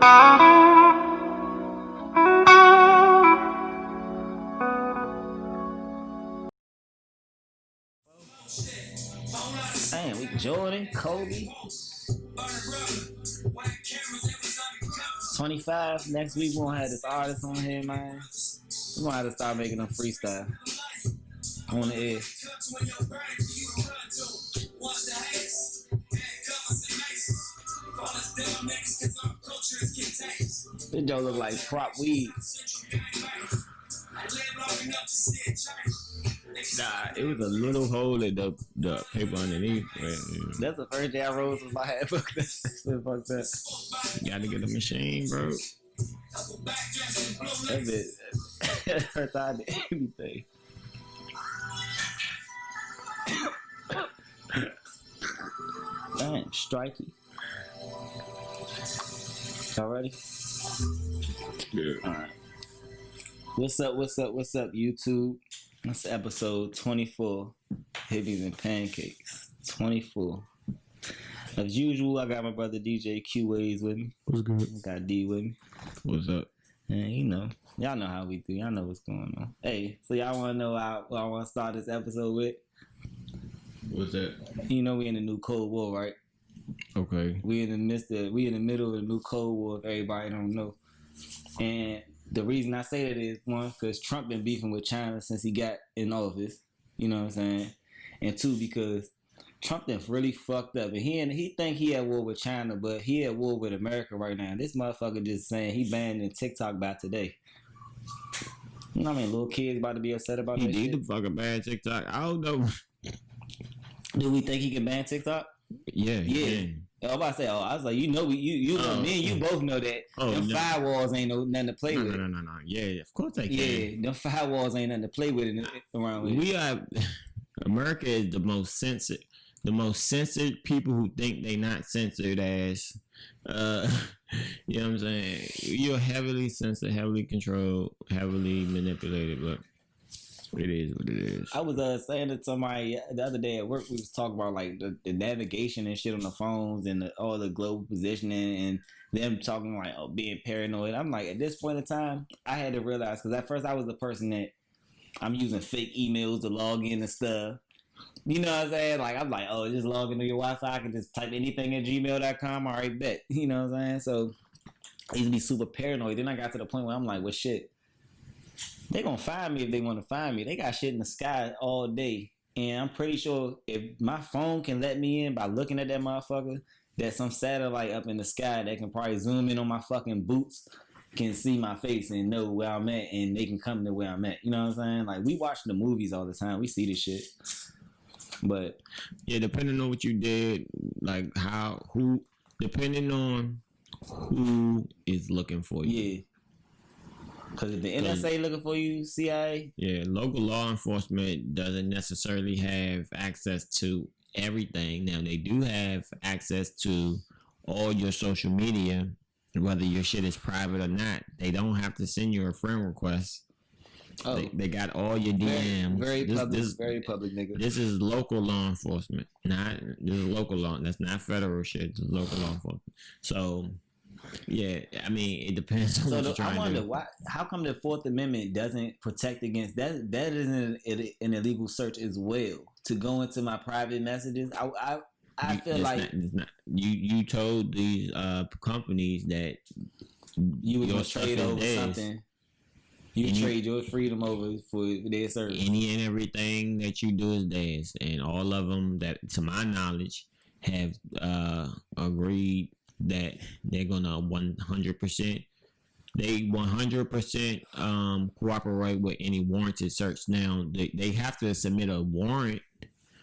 Damn, we Jordan, Kobe. 25. Next week, we're going to have this artist on here, man. We're going to have to start making them freestyle on the air. This Joe look like prop weed. Nah, it was a little hole in the paper underneath. That's the first day I rose with my head. Fuck that. Fuck that. You gotta get a machine, bro. That bitch hurts out to anything. Damn, strikey. Y'all ready? Yeah. Alright. What's up, YouTube? That's episode 24. Hippies and Pancakes. 24. As usual, I got my brother DJ Q Ways with me. What's good? I got D with me. What's up? And y'all know how we do. Y'all know what's going on. Hey, so y'all want to know what I want to start this episode with? What's that? You know we in the new Cold War, right? Okay. We in the middle of the new Cold War, if everybody don't know. And the reason I say that is, one, because Trump been beefing with China since he got in office. You know what I'm saying? And two, because Trump done really fucked up. And he think he at war with China, but he at war with America right now. This motherfucker just saying he banned in TikTok by today. You know what I mean? Little kids about to be upset about that shit. He need to fucking ban TikTok. I don't know. Do we think he can ban TikTok? Yeah. I was about to say, I was like, me and you both know that them firewalls ain't nothing to play with. No. Yeah, of course they can. Yeah, them firewalls ain't nothing to play with around with. America is the most censored people who think they not censored as, you know what I'm saying? You're heavily censored, heavily controlled, heavily manipulated, but it is what it is. I was saying to somebody the other day at work, we was talking about like the navigation and shit on the phones and all the global positioning and them talking like being paranoid. I'm like, at this point in time, I had to realize, because at first I was the person that I'm using fake emails to log in and stuff. You know what I'm saying? Like, I'm like, just log into your Wi-Fi. I can just type anything at gmail.com. All right, bet. You know what I'm saying? So I used to be super paranoid. Then I got to the point where I'm like, well, shit. They gonna find me if they want to find me. They got shit in the sky all day. And I'm pretty sure if my phone can let me in by looking at that motherfucker, that some satellite up in the sky that can probably zoom in on my fucking boots can see my face and know where I'm at, and they can come to where I'm at. You know what I'm saying? Like, we watch the movies all the time. We see this shit. But yeah, depending on what you did, like depending on who is looking for you. Yeah. Because if the NSA looking for you, CIA? Yeah, local law enforcement doesn't necessarily have access to everything. Now, they do have access to all your social media, whether your shit is private or not. They don't have to send you a friend request. Oh. They got all your DMs. Very public, nigga. This is local law enforcement. This is local law. That's not federal shit. This is local law enforcement. So... yeah, I mean, it depends on what you're trying to do. I wonder why. How come the Fourth Amendment doesn't protect against that? That isn't an illegal search as well. To go into my private messages, I feel like you told these companies that you were gonna trade over something. You trade your freedom over for their service. Any and everything that you do is theirs, and all of them that, to my knowledge, have agreed that they're gonna 100%. They 100% cooperate with any warranted search. Now they have to submit a warrant.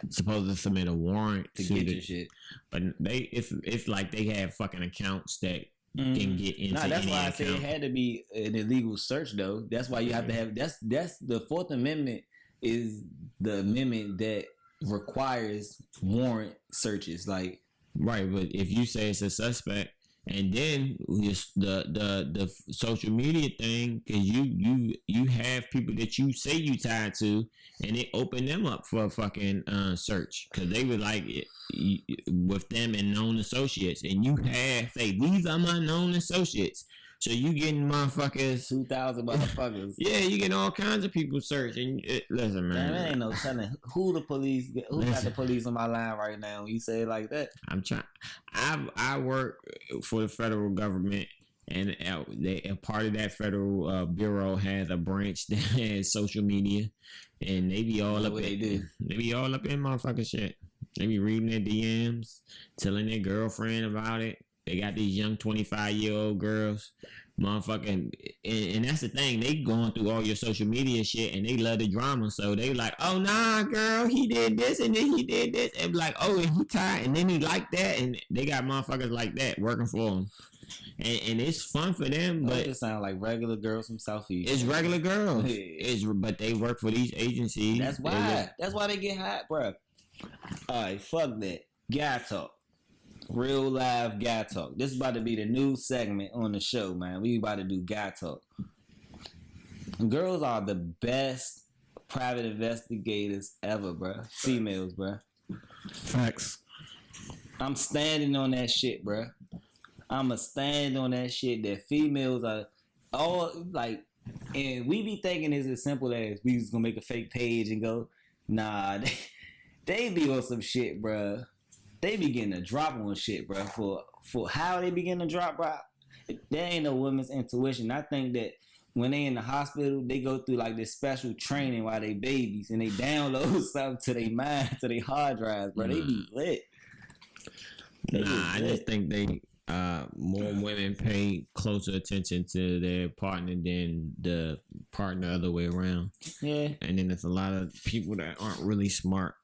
Supposed to submit a warrant to get your shit. But it's like they have fucking accounts that can get into. Nah, that's any why account. I say it had to be an illegal search though. That's why you have to have. That's the Fourth Amendment is the amendment that requires warrant searches. Like. Right, but if you say it's a suspect, And then just the social media thing, because you have people that you say you tied to, and they open them up for a fucking search, because they were like with them and known associates, and you have say these are my known associates. So you getting motherfuckers, 2,000 motherfuckers. Yeah, you getting all kinds of people search. And listen, man, there ain't no telling who got the police on my line right now. When you say it like that, I'm trying. I work for the federal government, and a part of that federal bureau has a branch that has social media, and they be all up. They be all up in motherfucking shit. They be reading their DMs, telling their girlfriend about it. They got these young 25-year-old girls, motherfucking, and that's the thing. They going through all your social media shit, and they love the drama. So they like, oh nah, girl, he did this, and then he did this, and like, oh, and he tied, and then he liked that, and they got motherfuckers like that working for them, and it's fun for them. But it just sound like regular girls from Southeast. It's regular girls. But they work for these agencies. That's why. That's why they get hot, bro. All right, fuck that. Guy talk. Real live guy talk. This is about to be the new segment on the show, man. We about to do guy talk. Girls are the best private investigators ever, bro. Females, bro. Facts. I'm standing on that shit, bro. I'ma stand on that shit that females are all like, and we be thinking it's as simple as we just gonna make a fake page and go, nah, they be on some shit, bro. They be getting a drop on shit, bro. For how they begin to drop, bro. There ain't no women's intuition. I think that when they in the hospital, they go through like this special training while they babies, and they download something to their mind, to their hard drives, bro. They be lit. I just think they more women pay closer attention to their partner than the partner other way around. Yeah. And then there's a lot of people that aren't really smart.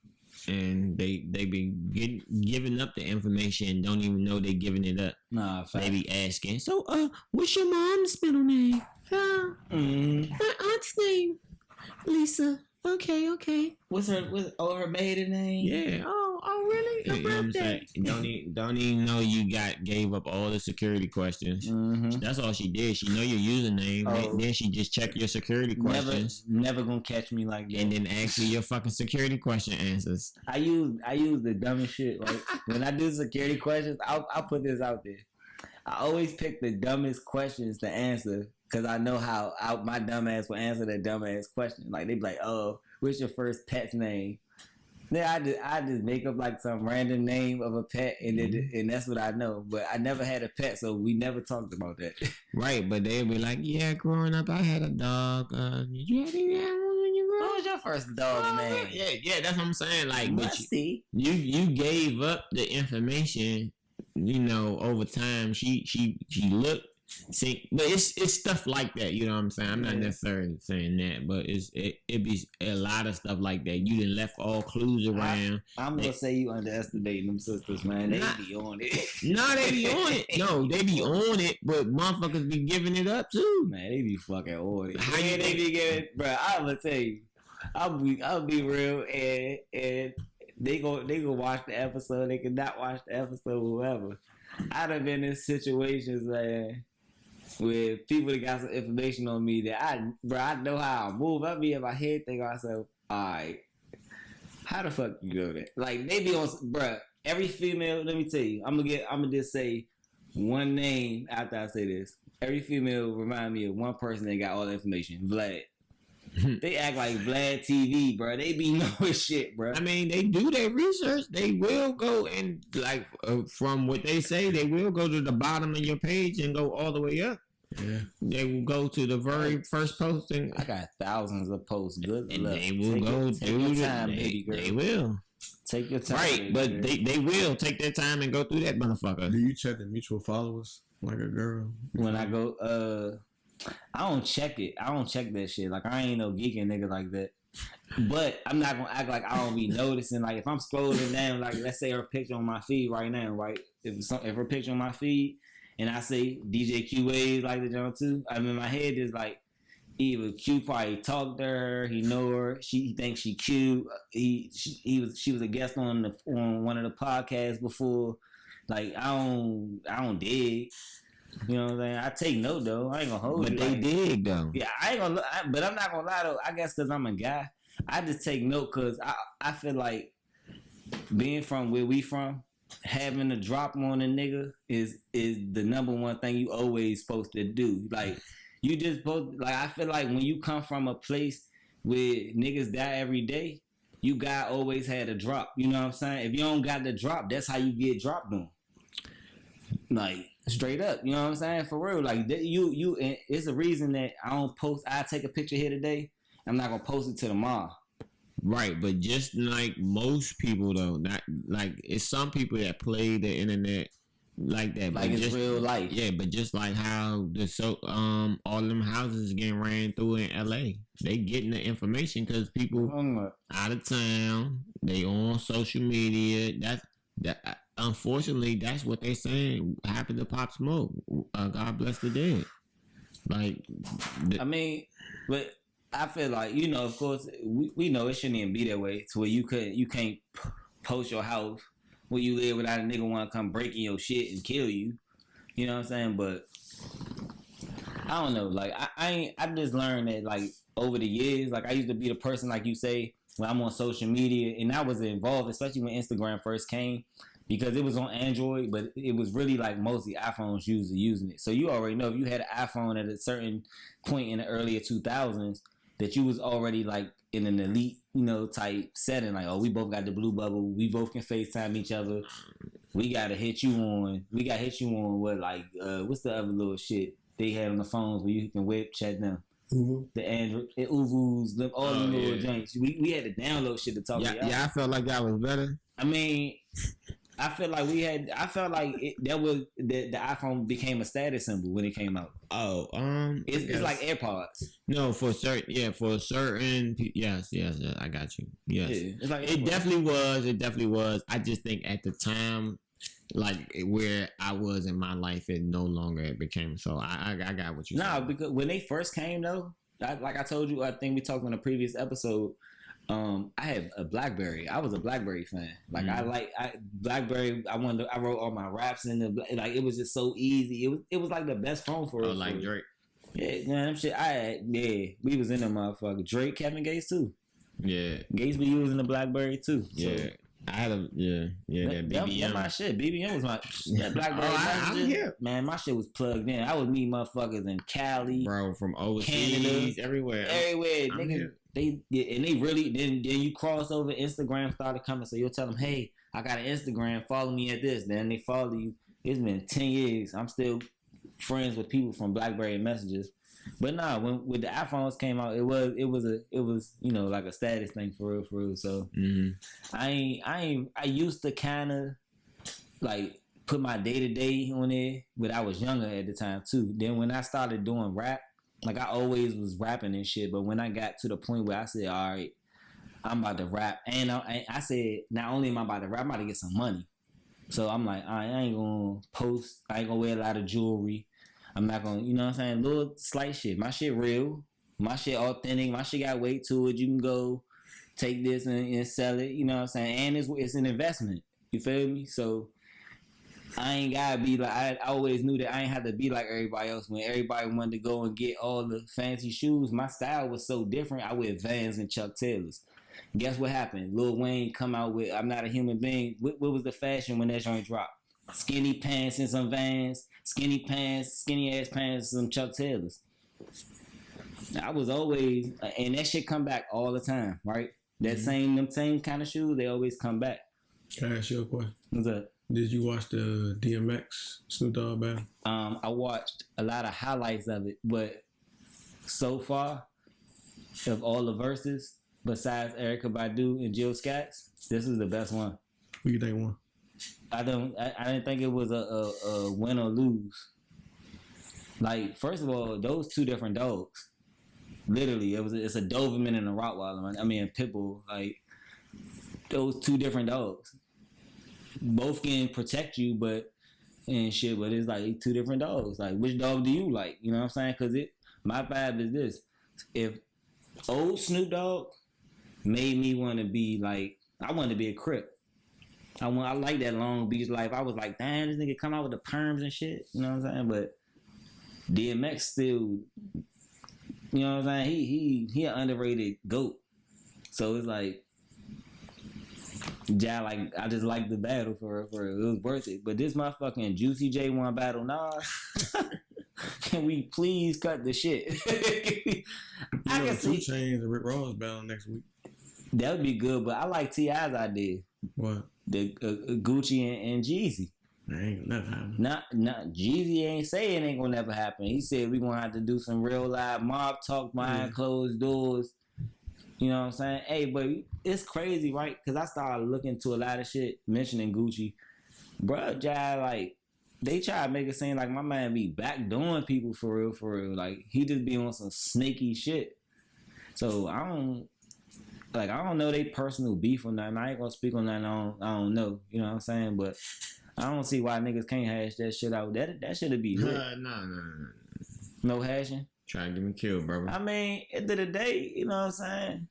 And they be giving up the information and don't even know they giving it up. Nah, fact. They be asking, so what's your mom's middle name? My aunt's name, Lisa. Okay. What's her maiden name? Yeah. Oh, really? Her birthday. Don't even know you gave up all the security questions. Mm-hmm. That's all she did. She know your username. Then she just check your security questions. Never gonna catch me like that. And then ask you your fucking security question answers. I use the dumbest shit. Like when I do security questions, I'll put this out there. I always pick the dumbest questions to answer because I know how my dumb ass will answer that dumb ass question. Like they be like, "Oh, what's your first pet's name?" Then I just make up like some random name of a pet, and and that's what I know. But I never had a pet, so we never talked about that. Right, but they'd be like, "Yeah, growing up, I had a dog. Did you have any animals when you grew up? What was your first dog name?" Yeah, that's what I'm saying. Like, Musty. You gave up the information. You know, over time, she looked. See, but it's stuff like that. You know what I'm saying? I'm not necessarily saying that, but it be a lot of stuff like that. You done left all clues around. I'm gonna say you underestimating them sisters, man. They be on it. No, they be on it. No, they be on it, but motherfuckers be giving it up too. Man, they be fucking on it. How they be giving, bro? I'm gonna tell you, I'll be real, and they go watch the episode. They can not watch the episode, whoever. I done been in situations, man, with people that got some information on me that I know how I move. I be in my head thinking to myself, alright, how the fuck you know that? Like they be on, bruh, every female, let me tell you, I'm gonna just say one name after I say this. Every female remind me of one person that got all the information, Vlad. They act like Vlad TV, bro. They be knowing shit, bro. I mean, they do their research. They will go and like from what they say, they will go to the bottom of your page and go all the way up. Yeah, they will go to the very first post, and I got thousands of posts. Good and luck. They will go through time, baby girl. They will take your time, right? But they will take their time and go through that motherfucker. Do you check the mutual followers like a girl? When I go, I don't check it. I don't check that shit. Like I ain't no geeking nigga like that. But I'm not gonna act like I don't be noticing. Like if I'm scrolling down, like let's say her picture on my feed right now, right? If her picture on my feed, and I say DJ Q Waves like the John too, I mean my head is like either Q probably talked to her, he know her, he thinks she cute. She was a guest on one of the podcasts before. Like I don't dig. You know what I'm saying? I take note though. I ain't gonna hold But you. they Like, dig though. yeah, I ain't gonna. But I'm not gonna lie though. I guess because I'm a guy, I just take note because I feel like being from where we from, having a drop on a nigga is the number one thing you always supposed to do. Like you just supposed like I feel like when you come from a place where niggas die every day, you got always had a drop. You know what I'm saying? If you don't got the drop, that's how you get dropped on. Like straight up, you know what I'm saying? For real, like you. It's a reason that I don't post. I take a picture here today. I'm not gonna post it to the mall. Right, but just like most people though, not like it's some people that play the internet like that, Like it's just, real life. Yeah, but just like how all them houses getting ran through in L.A., they getting the information because people out of town, they on social media. That unfortunately, that's what they saying happened to Pop Smoke. God bless the dead. Like, I mean, but I feel like of course, we know it shouldn't even be that way. To where you can't post your house where you live without a nigga want to come breaking your shit and kill you. You know what I'm saying? But I don't know. Like I just learned that like over the years, like I used to be the person like you say when I'm on social media, and I was involved, especially when Instagram first came, because it was on Android, but it was really like mostly iPhones using it. So you already know if you had an iPhone at a certain point in the earlier 2000s that you was already like in an elite, type setting. Like, oh, we both got the blue bubble. We both can FaceTime each other. We got to hit you on what, like, what's the other little shit they had on the phones where you can web chat them? Mm-hmm. The Android, Uvus, all the little joints. We had to download shit to talk to y'all. Yeah, I felt like that was better. I mean, I felt like the iPhone became a status symbol when it came out. Oh, it's like AirPods. No, for certain, yes, I got you. Yes, yeah, it's like it definitely was. I just think at the time, like where I was in my life, it no longer became. So I got what you. Nah, because when they first came though, like I told you, I think we talked on a previous episode. I had a BlackBerry. I was a BlackBerry fan. Like BlackBerry. I wrote all my raps in the like. It was just so easy. It was like the best phone for us. Like Drake. Yeah, man, shit. We was in the motherfucker. Drake, Kevin Gates too. Yeah, Gates be using the BlackBerry too. Yeah. I had that BBM. That my shit. BBM was my BlackBerry. Man, my shit was plugged in. I would meet motherfuckers in Cali, bro, from overseas, Canada, everywhere, niggas. They really then you cross over. Instagram started coming, so you'll tell them, hey, I got an Instagram. Follow me at this. Then they follow you. It's been 10 years. I'm still friends with people from BlackBerry messages. But nah, when the iPhones came out, it was like a status thing for real. So I used to kind of like put my day-to-day on there, but I was younger at the time too. Then when I started doing rap, like I always was rapping and shit, but when I got to the point where I said, all right, I'm about to rap, and I said, not only am I about to rap, I'm about to get some money. So I'm like, I ain't gonna post, I ain't gonna wear a lot of jewelry. I'm not gonna, you know what I'm saying? Little slight shit. My shit real. My shit authentic. My shit got weight to it. You can go take this and sell it. You know what I'm saying? And it's an investment. You feel me? So I ain't gotta be like, I always knew that I ain't have to be like everybody else. When everybody wanted to go and get all the fancy shoes, my style was so different. I wear Vans and Chuck Taylors. Guess what happened? Lil Wayne come out with I'm Not a Human Being. What was the fashion when that joint dropped? Skinny pants and some Vans, skinny ass pants, and some Chuck Taylors. I was always, and that shit come back all the time, right? Them same kind of shoes, they always come back. Can I ask you a question? What's up? Did you watch the DMX Snoop Dogg battle? I watched a lot of highlights of it, but so far, of all the verses, besides Erykah Badu and Jill Scott, this is the best one. Who you think won? I didn't think it was a win or lose. Like, first of all, those two different dogs. Literally, it's a Doberman and a Rottweiler. I mean, a Pitbull. Like, those two different dogs. Both can protect you, but it's like two different dogs. Like, which dog do you like? You know what I'm saying? Because my vibe is this: if old Snoop Dogg made me want to be like, I wanted to be a Crip. I like that Long Beach life. I was like, damn, this nigga come out with the perms and shit. You know what I'm saying? But DMX still, you know what I'm saying? He an underrated GOAT. So it's like, yeah, like I just like the battle for it was worth it. But this motherfucking Juicy J one battle, nah. Can we please cut the shit? I can 2 see Chainz and Rick Ross battle next week. that would be good, but I like T.I.'s idea. What? The Gucci and Jeezy. That ain't never happen. Not Jeezy ain't say it ain't gonna never happen. He said we gonna have to do some real live mob talk behind closed doors. You know what I'm saying? Hey, but it's crazy, right? Because I started looking to a lot of shit mentioning Gucci. Bruh, Jai, like, they try to make it seem like my man be backdooring people for real. Like, he just be on some snaky shit. So, I don't know they personal beef or nothing. I ain't gonna speak on that. I don't know. You know what I'm saying? But I don't see why niggas can't hash that shit out. That should be lit. No hashing? Try to get me killed, brother. I mean, at the end of the day, you know what I'm saying?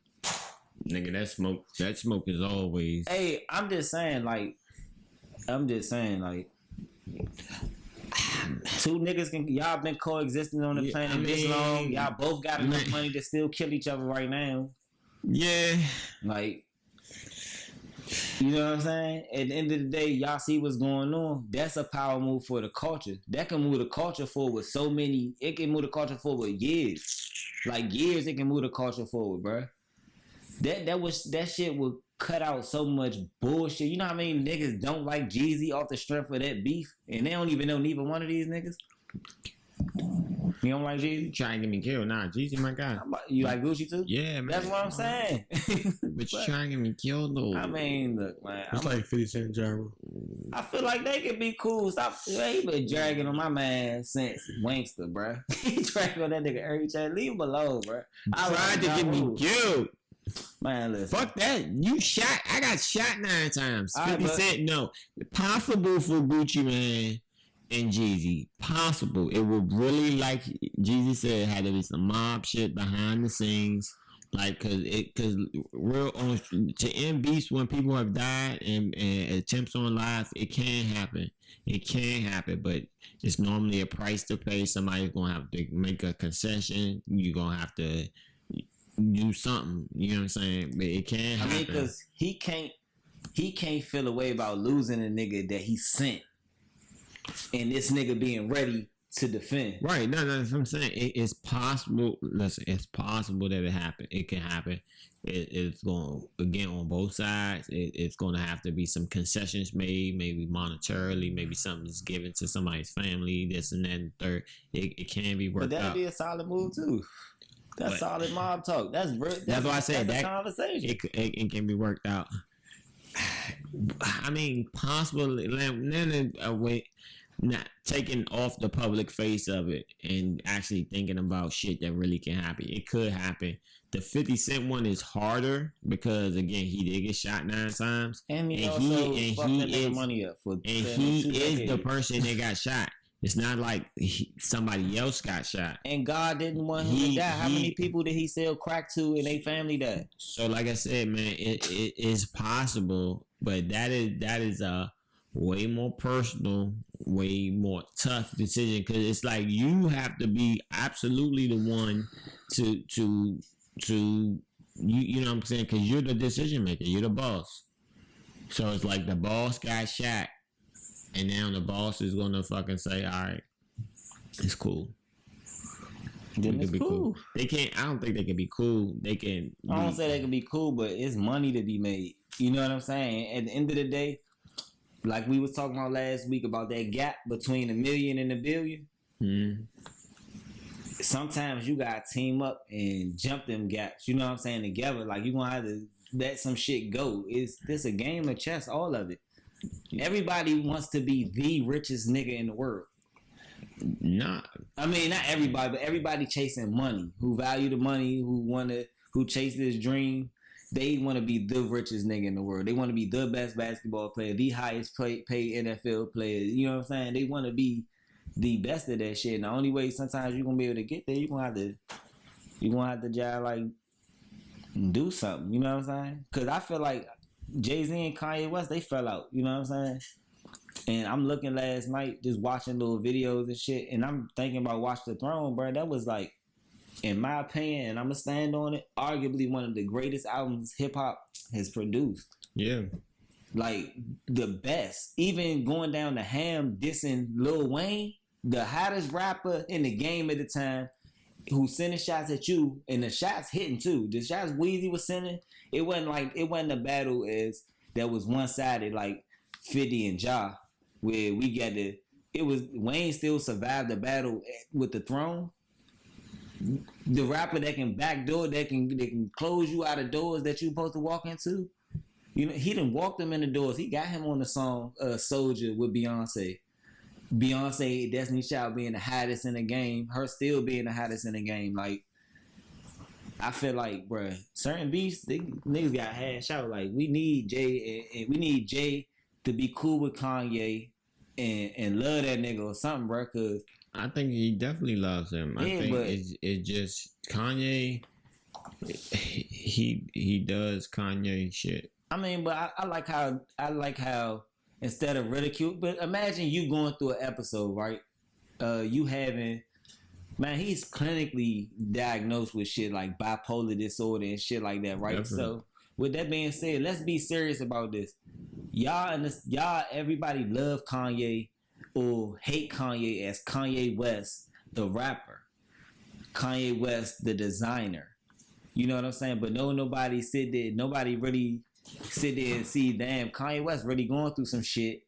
Nigga, that smoke is always. Hey, I'm just saying, like, two niggas y'all been coexisting on the planet this long. Y'all both got enough money to still kill each other right now. Yeah. Like, you know what I'm saying? At the end of the day, y'all see what's going on. That's a power move for the culture. That can move the culture forward it can move the culture forward years. Like years, it can move the culture forward, bruh. That shit would cut out so much bullshit. You know how many niggas don't like Jeezy off the strength of that beef? And they don't even know neither one of these niggas? You don't like Jeezy? Trying to get me killed. Nah, Jeezy my guy. You like Gucci too? Yeah, man. That's what I'm saying. But you trying to get me killed though. I mean, look, man. It's like 50 Cent Gyro. I feel like they could be cool. Stop. He been dragging on my man since Wankster, bruh. He dragging on that nigga every time. Leave him alone, bruh. Tried to get me killed. Man, listen. Fuck that. I got shot 9 times. 50 right, Cent, no. Possible for Gucci, man, and Jeezy. Possible. It would really, like Jeezy said, had to be some mob shit behind the scenes. Like, cause real to end beefs when people have died and attempts on life, it can happen. It can happen, but it's normally a price to pay. Somebody's gonna have to make a concession. You're gonna have to do something. You know what I'm saying? But it can happen. I mean, cause he can't feel a way about losing a nigga that he sent, and this nigga being ready to defend. Right. No, that's what I'm saying. It's possible. Listen, it's possible that it happen. It can happen. It's going, again, on both sides. It's going to have to be some concessions made, maybe monetarily, maybe something's given to somebody's family, this and that and third. It can be worked out. But that'd be a solid move too. That's solid mob talk. That's why I said that conversation. It can be worked out. I mean, possibly. Not taking off the public face of it and actually thinking about shit that really can happen. It could happen. The 50 Cent one is harder because, again, he did get shot 9 times, and he is money up for. And he is the person that got shot. It's not like somebody else got shot. And God didn't want him to die. How many people did he sell crack to and they family died? So, like I said, man, it is possible, but that is a way more personal, way more tough decision, because it's like you have to be absolutely the one to you know what I'm saying, because you're the decision maker, you're the boss. So it's like the boss got shot, and now the boss is gonna fucking say, all right, it's cool. Then it's cool. They can't. I don't think they can be cool. They can. I don't say they can be cool, but it's money to be made. You know what I'm saying? At the end of the day, like we was talking about last week about that gap between $1 million and $1 billion. Mm-hmm. Sometimes you gotta team up and jump them gaps. You know what I'm saying? Together, like you gonna have to let some shit go. This a game of chess? All of it. Everybody wants to be the richest nigga in the world. Nah, I mean not everybody, but everybody chasing money. Who value the money? Who chase this dream? They want to be the richest nigga in the world. They want to be the best basketball player, the highest paid NFL player. You know what I'm saying? They want to be the best of that shit. And the only way sometimes you're gonna be able to get there, you're gonna have to just like do something. You know what I'm saying? Because I feel like Jay-Z and Kanye West, they fell out. You know what I'm saying? And I'm looking last night, just watching little videos and shit, and I'm thinking about Watch the Throne, bro. That was like, in my opinion, and I'm gonna stand on it, arguably one of the greatest albums hip hop has produced. Yeah. Like the best. Even going down to Ham dissing Lil Wayne, the hottest rapper in the game at the time, who sending shots at you, and the shots hitting too. The shots Weezy was sending, it wasn't a battle as that was one sided like 50 and Ja, where we got to. It was Wayne still survived the battle with the throne. The rapper that can backdoor, that can close you out of doors that you supposed to walk into. You know, he done walked them in the doors. He got him on the song "Soldier" with Beyonce. Beyonce, Destiny Child being the hottest in the game, her still being the hottest in the game. Like, I feel like, bruh, certain beats, niggas got hash out. Like, we need Jay, and we need Jay to be cool with Kanye and love that nigga or something, bruh, because I think he definitely loves him. I think it's just Kanye. He does Kanye shit. I mean, but I like how instead of ridicule, but imagine you going through an episode, right? You having, man, he's clinically diagnosed with shit like bipolar disorder and shit like that, right? Definitely. So with that being said, let's be serious about this. Y'all, everybody love Kanye or hate Kanye as Kanye West, the rapper, Kanye West, the designer. You know what I'm saying? But nobody really sit there and see, damn, Kanye West really going through some shit.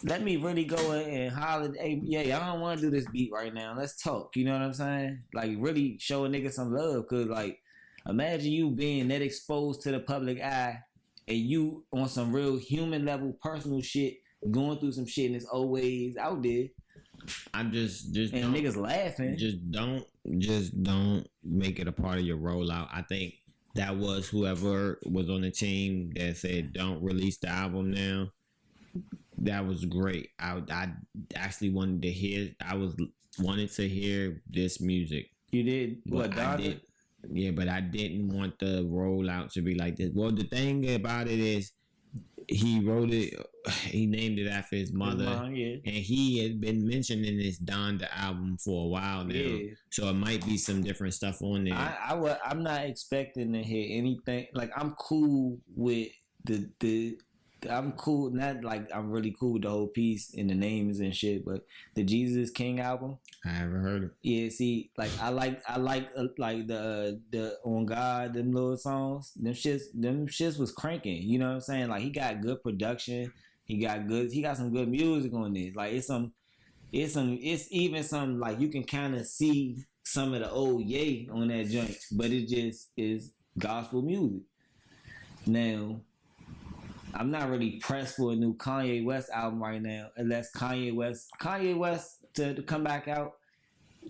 Let me really go and holler, hey, yeah, I don't want to do this beat right now. Let's talk. You know what I'm saying? Like, really show a nigga some love. Because, like, imagine you being that exposed to the public eye and you on some real human level, personal shit, going through some shit and it's always out there. I just and niggas laughing. Just don't make it a part of your rollout. I think that was whoever was on the team that said don't release the album now. That was great. I actually wanted to hear. Wanted to hear this music. You did what? I did. Yeah, but I didn't want the rollout to be like this. Well, the thing about it is, he wrote it. He named it after his mother, yeah. And he had been mentioning this Donda album for a while now. Yeah. So it might be some different stuff on there. I'm not expecting to hear anything. Like, I'm cool with the. I'm cool, not like I'm really cool with the whole piece and the names and shit, but the Jesus King album. I haven't heard it. Yeah, see, like I like the On God, them little songs. Them shits was cranking. You know what I'm saying? Like, he got good production. He got some good music on this. Like, it's even some, like, you can kind of see some of the old Ye on that joint, but it just is gospel music. Now, I'm not really pressed for a new Kanye West album right now, unless Kanye West to come back out.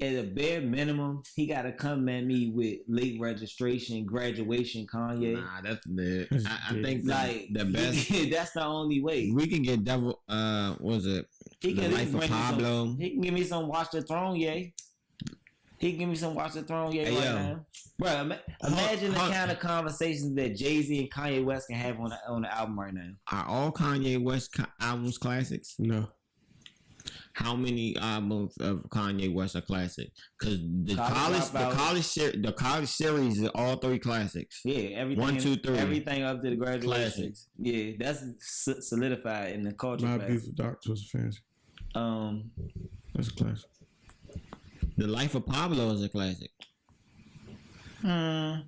At a bare minimum, he got to come at me with late registration, graduation Kanye. Nah, that's bad. I think like the best. That's the only way. We can get double. What was it? He The Life of Pablo. He can give me some Watch the Throne, Ye. He can give me some Watch the Throne, Ye, right now. Bro, imagine the kind of conversations that Jay-Z and Kanye West can have on the album right now. Are all Kanye West albums classics? No. How many albums of Kanye West are classic? Because the college series is all three classics. Yeah, everything. 1, 2, 3. Everything up to the graduation. Classics. Yeah, that's solidified in the culture. My Beautiful Dark Twisted Fantasy. That's a classic. The Life of Pablo is a classic. I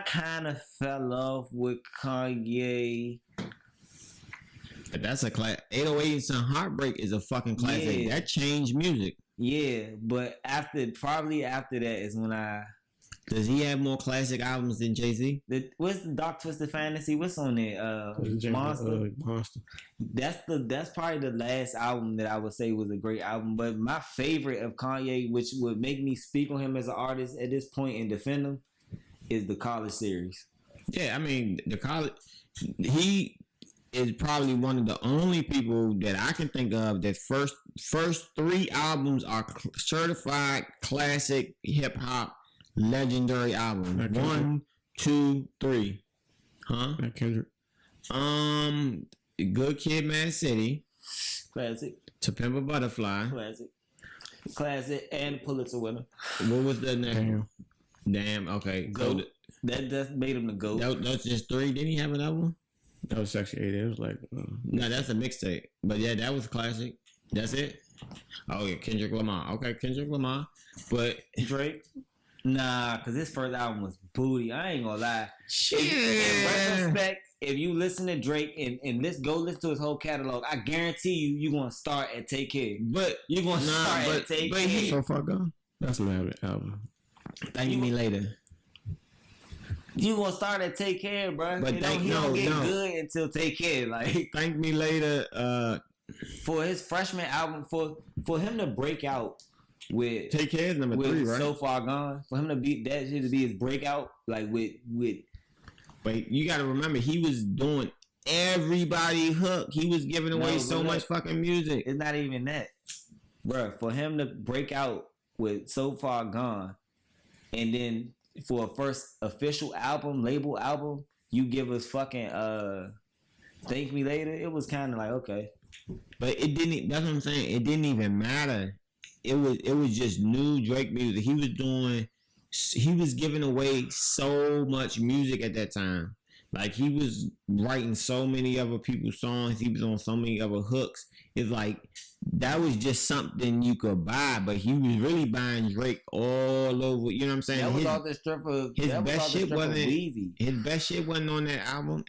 kind of fell off with Kanye. That's a class. 808s and Heartbreak is a fucking classic. Yeah. That changed music. Yeah, but after that is when I. Does he have more classic albums than Jay-Z? What's the Dark Twisted Fantasy? What's on there? Monster. Monster. That's probably the last album that I would say was a great album. But my favorite of Kanye, which would make me speak on him as an artist at this point and defend him, is the College series. Yeah, I mean the College. He is probably one of the only people that I can think of that first 3 albums are certified classic hip hop legendary album. 1, 2, 3. Huh? That Kendrick. Good Kid, Mad City. Classic. To Pimp a Butterfly. Classic, and Pulitzer winner. What was the name? Damn. Okay. GOAT. That made him the GOAT. That's just 3. Didn't he have another one? That was Section 8. It was like... No, that's a mixtape. But yeah, that was classic. That's it? Oh, yeah. Kendrick Lamar. Okay, Kendrick Lamar. But... Drake? Nah, because his first album was booty. I ain't gonna lie. Shit. In retrospect, if you listen to Drake and go listen to his whole catalog, I guarantee you're gonna start at Take Care. But you're gonna start at Take Care. So Far Gone? That's an album. Thank me later. You gonna start at Take Care, bro. But he don't get good until Take Care. Like Thank Me Later. For his freshman album, for him to break out with Take Care is number 3, right? So Far Gone. For him to be that shit to be his breakout, like with. But you gotta remember, he was doing everybody hook. He was giving away so much fucking music. It's not even that, bro. For him to break out with So Far Gone, and then for a first official album, label album, you give us fucking Thank Me Later. It was kind of like okay, but it didn't. That's what I'm saying. It didn't even matter. It was just new Drake music. He was giving away so much music at that time. Like he was writing so many other people's songs. He was on so many other hooks. It's like that was just something you could buy, but he was really buying Drake all over. You know what I'm saying? That was all the strip of his best shit wasn't Weezy. His best shit wasn't on that album.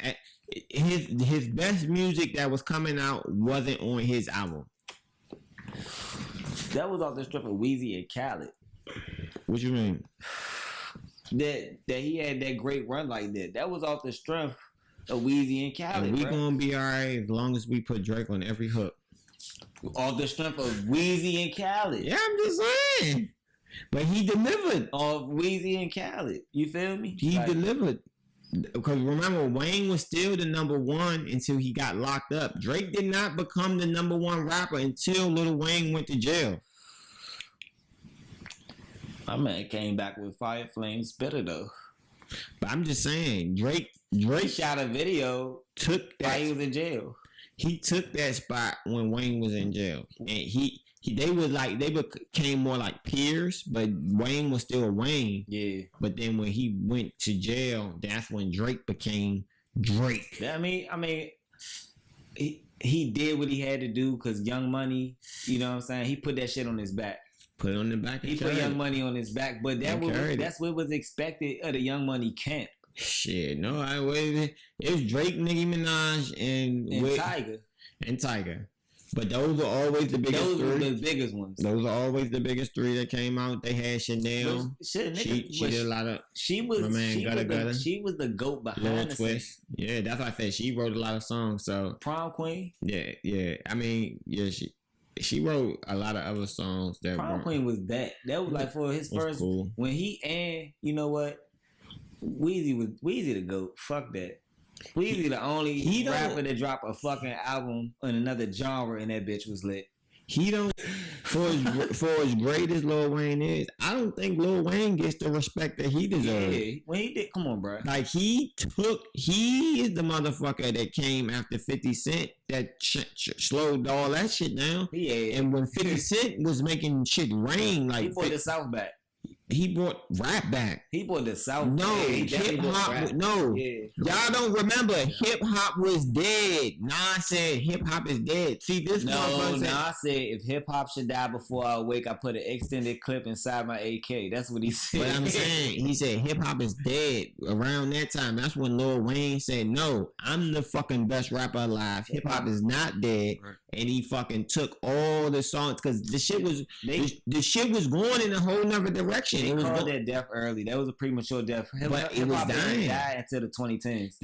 His best music that was coming out wasn't on his album. That was off the strip of Weezy and Khaled. What you mean? That he had that great run like that. That was off the strength of Weezy and Khaled. And we gonna be alright as long as we put Drake on every hook. Off the strength of Weezy and Khaled. Yeah, I'm just saying. But he delivered. Off Weezy and Khaled. You feel me? He delivered. Because remember, Wayne was still the number 1 until he got locked up. Drake did not become the number 1 rapper until Lil Wayne went to jail. My man came back with Fire Flame Spitter though. But I'm just saying, Drake shot a video took that. While he was in jail. He took that spot when Wayne was in jail, and they became more like peers, but Wayne was still Wayne. Yeah. But then when he went to jail, that's when Drake became Drake. I mean, he did what he had to do because Young Money, you know what I'm saying? He put that shit on his back. Put it on the back. He put Young Money on his back, but that's what was expected of the Young Money camp. Shit, no, I waited. It was Drake, Nicki Minaj, and Tiger. And Tiger. But those are always the biggest three. Those were the biggest ones. Those are always the biggest 3 that came out. They had Chanel. She did a lot of. She was the GOAT behind the scenes. Yeah, that's why I said she wrote a lot of songs. So Prom Queen. Yeah. I mean, yeah, she wrote a lot of other songs. That Prom Queen was that. That was like for his first. Cool. When he and you know what, Weezy the GOAT. Fuck that. Weezy the only rapper that dropped a fucking album in another genre and that bitch was lit. He don't for as great as Lil Wayne is, I don't think Lil Wayne gets the respect that he deserves. Yeah, when he did, come on, bro. Like he is the motherfucker that came after 50 Cent that slowed all that shit down. Yeah, and when 50 Cent was making shit rain, like he brought the South back. He brought rap back. He brought the South. No, hip hop. No, y'all don't remember. Hip hop was dead. Nah, said hip hop is dead. See this? No, I said if hip hop should die before I wake, I put an extended clip inside my AK. That's what he said. But I'm saying, he said hip hop is dead. Around that time, that's when Lil Wayne said, "No, I'm the fucking best rapper alive. Hip hop is not dead." And he fucking took all the songs because the shit was going in a whole nother direction. They called that death early. That was a premature death. But it was dying. Died until the 2010s.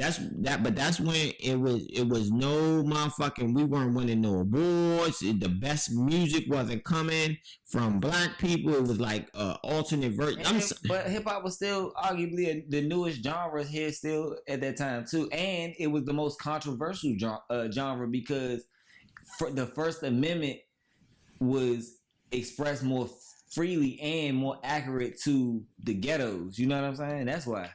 But that's when it was no motherfucking. We weren't winning no awards. The best music wasn't coming from black people. It was like alternate version. But hip hop was still arguably the newest genre here still at that time too, and it was the most controversial genre because the First Amendment was expressed more freely and more accurate to the ghettos. You know what I'm saying? That's why.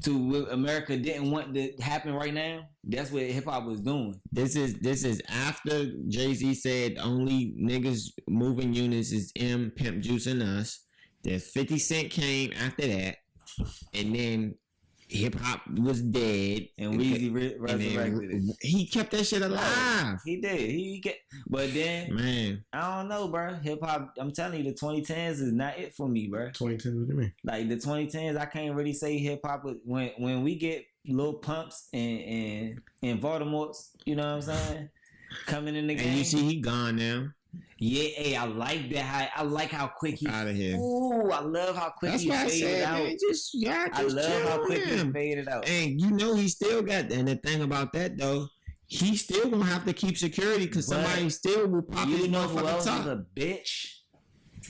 to what America didn't want to happen right now. That's what hip hop was doing. This is after Jay-Z said only niggas moving units is M, Pimp Juice, and us. Then 50 Cent came after that, and then hip hop was dead, and Weezy resurrected it. He kept that shit alive. He did. But then, man, I don't know, bro. Hip hop. I'm telling you, the 2010s is not it for me, bro. 2010s, what do you mean? Like the 2010s, I can't really say hip hop. When we get Lil Pumps and Voldemorts, you know what I'm saying, coming in the game. And you see, he gone now. Yeah, hey, I like that. I like how quick he out of here. Ooh, I love how quick he faded out. Man, I love how quick he faded out. And you know he still got. And the thing about that though, he still gonna have to keep security because somebody still will pop his motherfucking top. Is a bitch,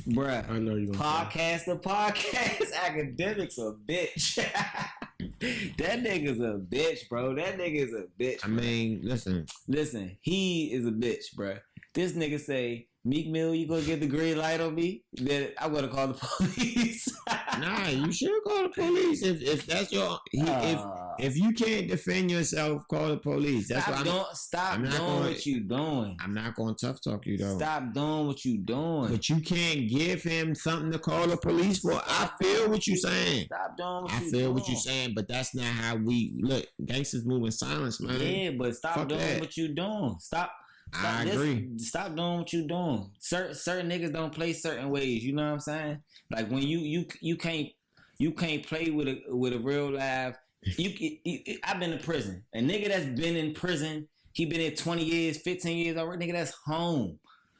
bruh. I know you. Podcast, academics a bitch. That nigga's a bitch, bro. That nigga's a bitch. I mean, listen, he is a bitch, bruh. This nigga say, Meek Mill, you gonna get the green light on me? Then I'm gonna call the police. Nah, you should call the police if that's your. If you can't defend yourself, call the police. That's Stop doing what you doing. I'm not gonna tough talk you though. Stop doing what you doing. But you can't give him something to call the police for. I feel what you saying. Stop doing what you doing. I feel what you saying, but that's not how we look. Gangsters move in silence, man. Yeah, but stop doing what you doing. Stop. I agree. Stop doing what you doing. Certain niggas don't play certain ways. You know what I'm saying? Like when you can't play with a real life. I've been to prison. A nigga that's been in prison, he been in 20 years, 15 years already. Nigga that's home.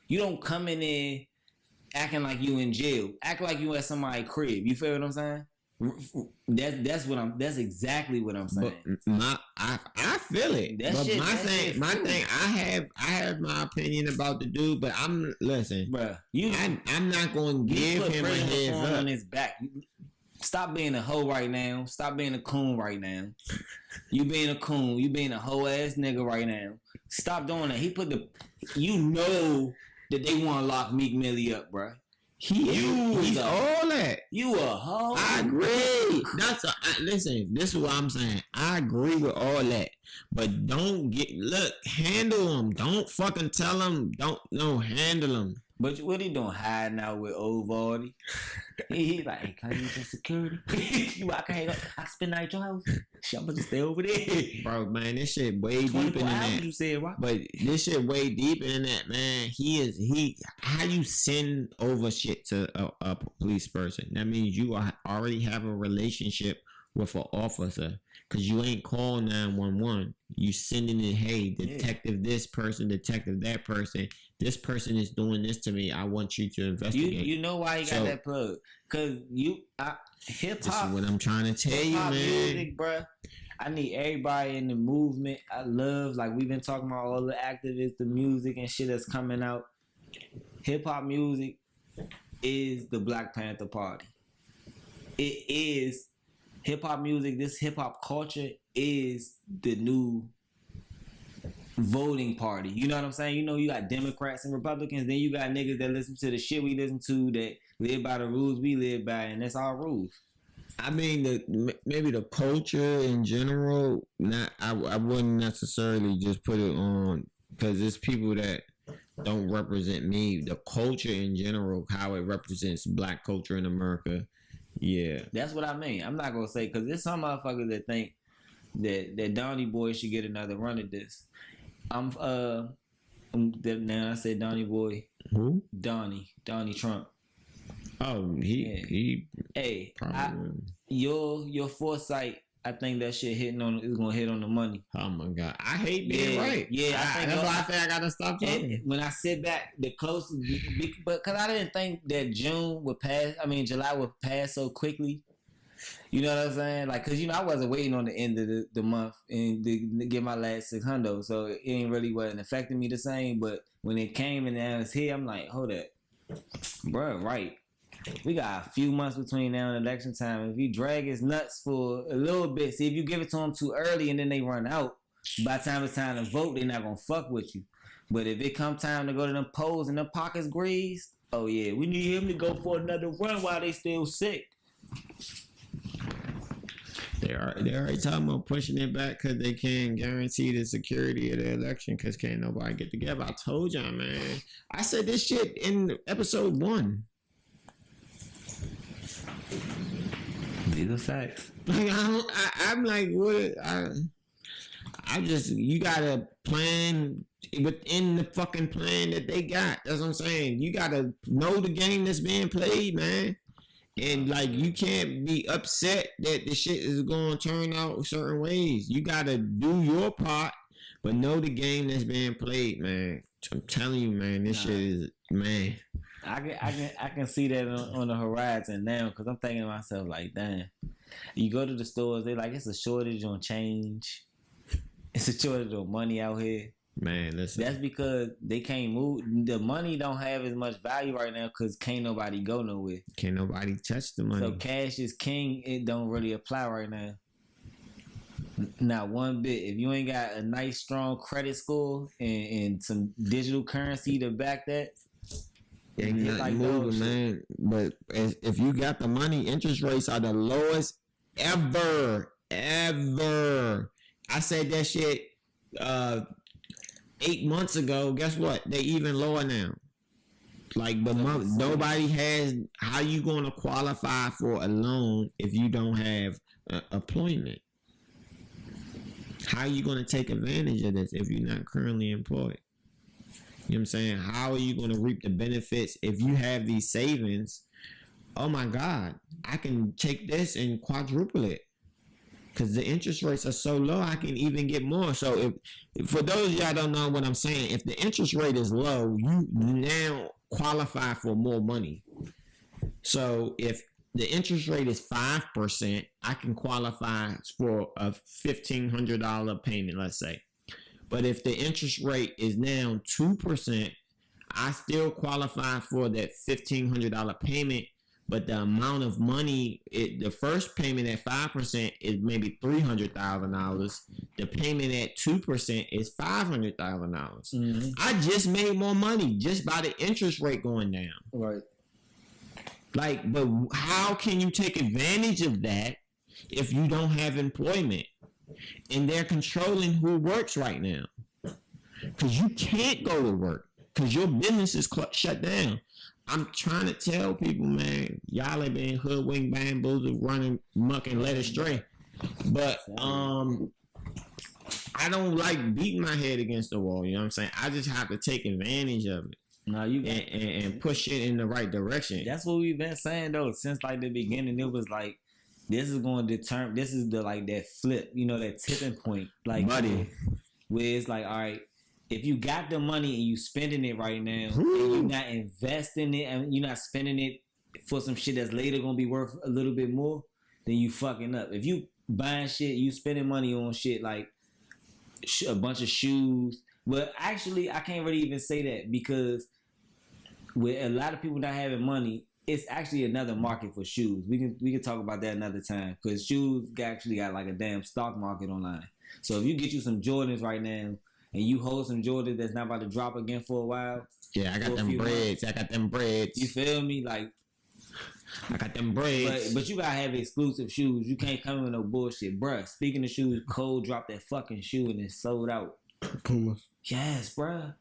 You don't come in there acting like you in jail. Act like you at somebody's crib. You feel what I'm saying? That's exactly what I'm saying. But I feel it. My thing, I have my opinion about the dude, but listen, bruh. I'm not going to give him a heads up on his back. Stop being a hoe right now. Stop being a coon right now. You being a coon. You being a hoe ass nigga right now. Stop doing that. You know that they want to lock Meek Millie up, bruh. He's all that. You a hoe. I agree. Listen, this is what I'm saying. I agree with all that. But handle him. Don't fucking tell him. Handle him. But what he doing hiding out with old Vardy? He like, hey, can I use your security? I can hang up. I can spend the night at your house. I'm gonna just stay over there. Bro, man, this shit way deeper than that. You said, right? But this shit way deeper than that, man. How you send over shit to a police person? That means you already have a relationship with an officer. Cause you ain't calling 911. You sending it, hey, detective this person, detective that person. This person is doing this to me. I want you to investigate. You know why you got that plug? Cause hip hop. This is what I'm trying to tell you, man. Music, bruh. I need everybody in the movement. I love, like we've been talking about all the activists, the music and shit that's coming out. Hip hop music is the Black Panther Party. It is hip hop music. This hip hop culture is the new voting party. You know what I'm saying? You know, you got Democrats and Republicans. Then you got niggas that listen to the shit we listen to, that live by the rules we live by, and that's our rules. I mean, maybe the culture in general. I wouldn't necessarily just put it on because it's people that don't represent me. The culture in general, how it represents Black culture in America. Yeah, that's what I mean. I'm not gonna say because there's some motherfuckers that think that Donnie Boy should get another run at this. Now I said Donnie Boy. Who? Donnie Trump. Oh, he. Hey, your foresight. I think that shit is gonna hit on the money. Oh my god, I hate being right. Yeah, that's why I say I gotta stop talking. When I sit back, the closest, but because I didn't think that July would pass so quickly. You know what I'm saying? Like, cause I wasn't waiting on the end of the month and to get my last 600, so it wasn't affecting me the same. But when it came and now it's here, I'm like, hold up, bro, right? We got a few months between now and election time. If you drag his nuts for a little bit, see if you give it to them too early and then they run out, by the time it's time to vote, they're not gonna fuck with you. But if it come time to go to them polls and them pockets greased, oh yeah, we need him to go for another run while they still sick. They already talking about pushing it back because they can't guarantee the security of the election because can't nobody get together. I told y'all, man. I said this shit in episode 1. These are facts. Like, I'm like, what? I just, you gotta plan within the fucking plan that they got. That's what I'm saying. You gotta know the game that's being played, man. And like, you can't be upset that the shit is going to turn out certain ways. You got to do your part, but know the game that's being played, man. I'm telling you, man, this shit is, man. I can see that on the horizon now because I'm thinking to myself like, damn. You go to the stores, they like, it's a shortage on change. It's a shortage on money out here. Man, listen. That's because they can't move. The money don't have as much value right now because can't nobody go nowhere. Can't nobody touch the money. So cash is king. It don't really apply right now. Not one bit. If you ain't got a nice, strong credit score and some digital currency to back that, ain't nothing like moving, man. But if you got the money, interest rates are the lowest ever. I said that shit 8 months ago. Guess what? They even lower now. Like the month, nobody has. How you going to qualify for a loan if you don't have employment? How are you going to take advantage of this if you're not currently employed? You know what I'm saying? How are you going to reap the benefits if you have these savings? Oh my God, I can take this and quadruple it. Because the interest rates are so low, I can even get more. So if for those of y'all don't know what I'm saying, if the interest rate is low, you now qualify for more money. So if the interest rate is 5%, I can qualify for a $1,500 payment, let's say. But if the interest rate is now 2%, I still qualify for that $1,500 payment. But the amount of money, the first payment at 5% is maybe $300,000. The payment at 2% is $500,000. Mm-hmm. I just made more money just by the interest rate going down. Right. Like, but how can you take advantage of that if you don't have employment? And they're controlling who works right now. Because you can't go to work. Because your business is shut down. I'm trying to tell people, man, y'all have been hoodwinked, bamboozled, running muck and led astray. But I don't like beating my head against the wall. You know what I'm saying? I just have to take advantage of it. No, and push it in the right direction. That's what we've been saying though since like the beginning. It was like this is going to determine. This is the like that flip, you know, that tipping point, like buddy, where it's like, all right. If you got the money and you spending it right now, and you're not investing it, and you're not spending it for some shit that's later gonna be worth a little bit more, then you fucking up. If you buying shit, you spending money on shit like a bunch of shoes. But actually, I can't really even say that because with a lot of people not having money, it's actually another market for shoes. We can talk about that another time because shoes actually got like a damn stock market online. So if you get you some Jordans right now. And you hold some Jordans that's not about to drop again for a while. Yeah, I got them breads. You feel me? Like, I got them braids. But you gotta have exclusive shoes. You can't come in with no bullshit. Bruh, speaking of shoes, Cole dropped that fucking shoe and it's sold out. Pumas. Yes, bruh.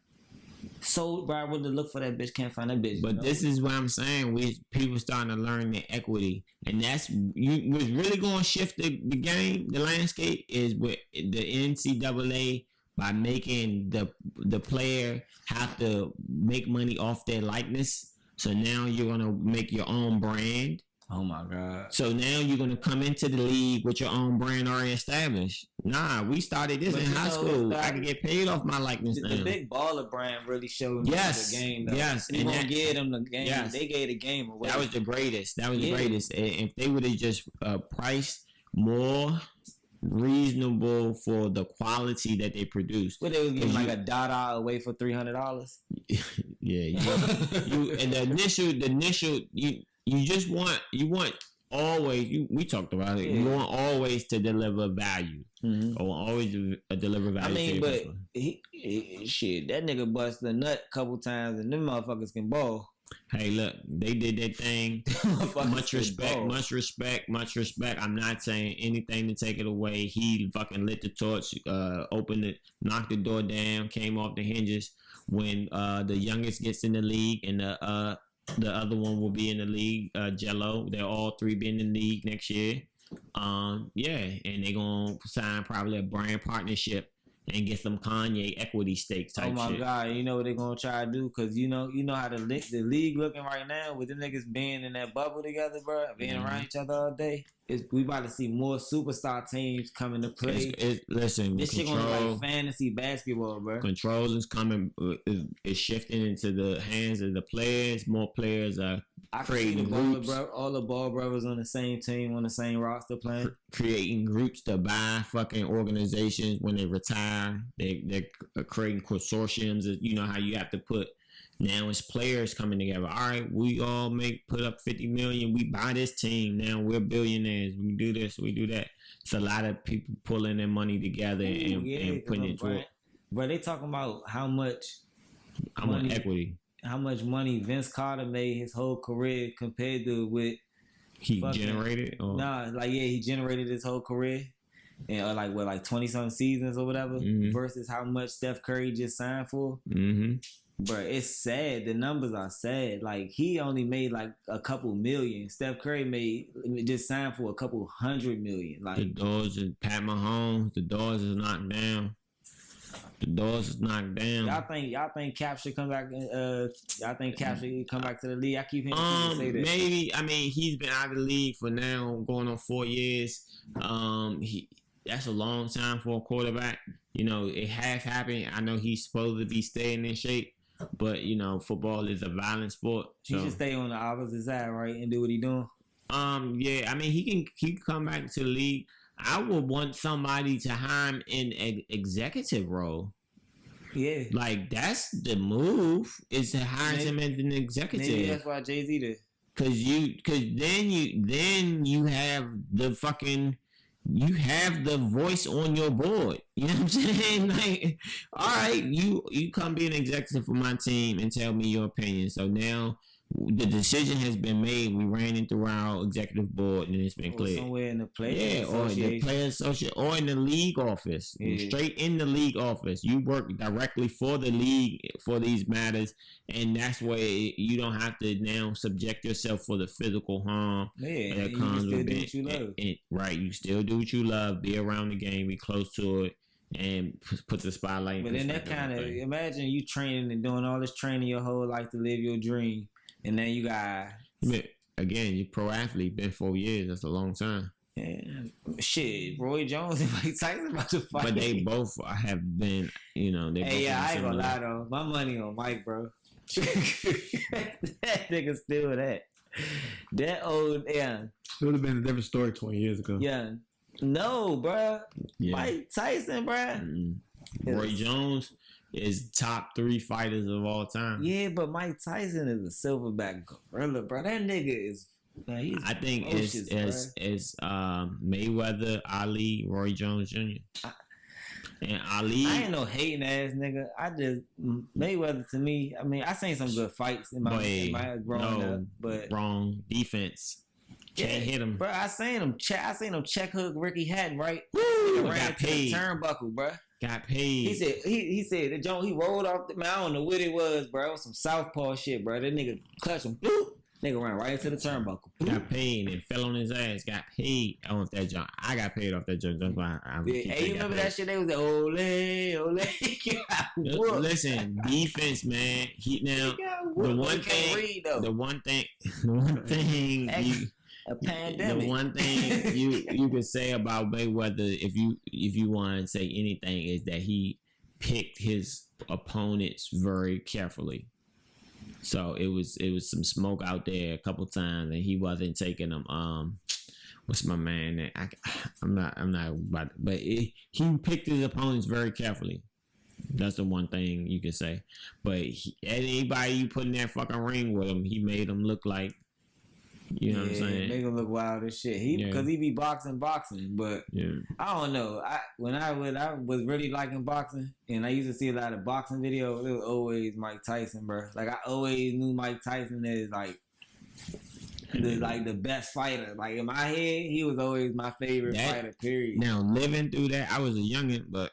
So, bruh, I went to look for that bitch. Can't find that bitch. But this is what I'm saying. People starting to learn the equity. And that's what's really going to shift the game, the landscape, is with the NCAA. By making the player have to make money off their likeness. So now you're going to make your own brand. Oh, my God. So now you're going to come into the league with your own brand already established. Nah, we started this in high school. I can get paid off my likeness now. The big baller brand really showed me the game, though. Yes. And they gave them the game. Yes. They gave the game away. That was the greatest. If they would have just priced more reasonable for the quality that they produce. But they was getting like $1 away for $300. Yeah, you and the initial you just want always we talked about it. You want always to deliver value. Mm-hmm. Or always deliver value. I mean, but shit, that nigga busted a nut a couple times and them motherfuckers can ball. Hey, look, they did their thing. Much respect. I'm not saying anything to take it away. He fucking lit the torch, opened it, knocked the door down, came off the hinges. When the youngest gets in the league and the other one will be in the league, Jello, they'll all three be in the league next year. Yeah, and they're gonna sign probably a brand partnership and get some Kanye equity stakes type shit. Oh my God, you know what they're gonna try to do? Cause you know how the league looking right now with them niggas being in that bubble together, bro, being around each other all day. We about to see more superstar teams coming to play. Listen, this shit gonna be like fantasy basketball, bro. Control is coming, is shifting into the hands of the players. More players are creating groups. All the Ball brothers on the same team, on the same roster playing. Creating groups to buy fucking organizations when they retire. They're creating consortiums. You know how you have to put. Now it's players coming together. All right, we all put up $50 million. We buy this team. Now we're billionaires. We do this. We do that. It's a lot of people pulling their money together and putting it to it. But they talking about how much equity. How much money Vince Carter made his whole career compared to what he generated. He generated his whole career. And like 20-something seasons or whatever, versus how much Steph Curry just signed for. Mm-hmm. But it's sad. The numbers are sad. Like, he only made like a couple million. Steph Curry just signed for a couple $100 million. Like, the doors is Pat Mahomes. The doors is knocked down. Y'all think Cap should come back? Y'all think Cap should come back to the league? I keep hearing people say that. Maybe. I mean, he's been out of the league for now going on 4 years. That's a long time for a quarterback. You know, it has happened. I know he's supposed to be staying in shape. But, you know, football is a violent sport. So. He should stay on the opposite side, right, and do what he doing? Yeah, I mean, he can come back to the league. I would want somebody to hire him in an executive role. Yeah. Like, that's the move, is to hire him as an executive. Maybe that's why Jay-Z did. Cause then you have the fucking... You have the voice on your board. You know what I'm saying? Like, all right, you come be an executive for my team and tell me your opinion. So now the decision has been made. We ran it through our executive board and it's been cleared. Somewhere in the players association. Or the players association, or in the league office. Yeah. Straight in the league office. You work directly for the league for these matters, and that's why you don't have to now subject yourself for the physical harm that comes with it. Right, you still do what you love. Be around the game. Be close to it. And put the spotlight. But then that kind of, imagine you training and doing all this training your whole life to live your dream. And then you got... Again, you're pro athlete, been 4 years. That's a long time. Yeah. Shit, Roy Jones and Mike Tyson about to fight. But they both have been, you know... I ain't gonna lie, though. My money on Mike, bro. That nigga still that. That old... Yeah. It would have been a different story 20 years ago. Yeah. No, bro. Yeah. Mike Tyson, bro. Mm-hmm. Roy Jones is top 3 fighters of all time. Yeah, but Mike Tyson is a silverback gorilla, bro. That nigga is... Man, I think it's Mayweather, Ali, Roy Jones Jr. And Ali... I ain't no hating ass nigga. I just... Mayweather, to me... I mean, I seen some good fights in my growing up, but... Wrong. Defense. Can't hit him, bro. I seen him check hook Ricky Hatton, right? Woo! Got paid. Turnbuckle, bro. Got paid. He said the joint. He rolled off the. Man, I don't know what it was, bro. It was some southpaw shit, bro. That nigga clutched him. Boop. Nigga ran right into the turnbuckle. Boop. Got paid and fell on his ass. Got paid off that joint. I got paid off that joint. That's why Hey, you remember that shit? They was like, ole. Listen, defense, man. The one thing. A pandemic. The one thing you could say about Mayweather, if you want to say anything, is that he picked his opponents very carefully. So it was some smoke out there a couple times, and he wasn't taking them. What's my man? I'm not about, but he picked his opponents very carefully. That's the one thing you can say. But anybody you put in that fucking ring with him, he made them look like You know what I'm saying? Make him look wild as shit. Because he be boxing, but I don't know. When I was really liking boxing, and I used to see a lot of boxing videos, it was always Mike Tyson, bro. Like I always knew Mike Tyson as like the best fighter. Like in my head, he was always my favorite fighter. Period. Now living through that, I was a youngin', but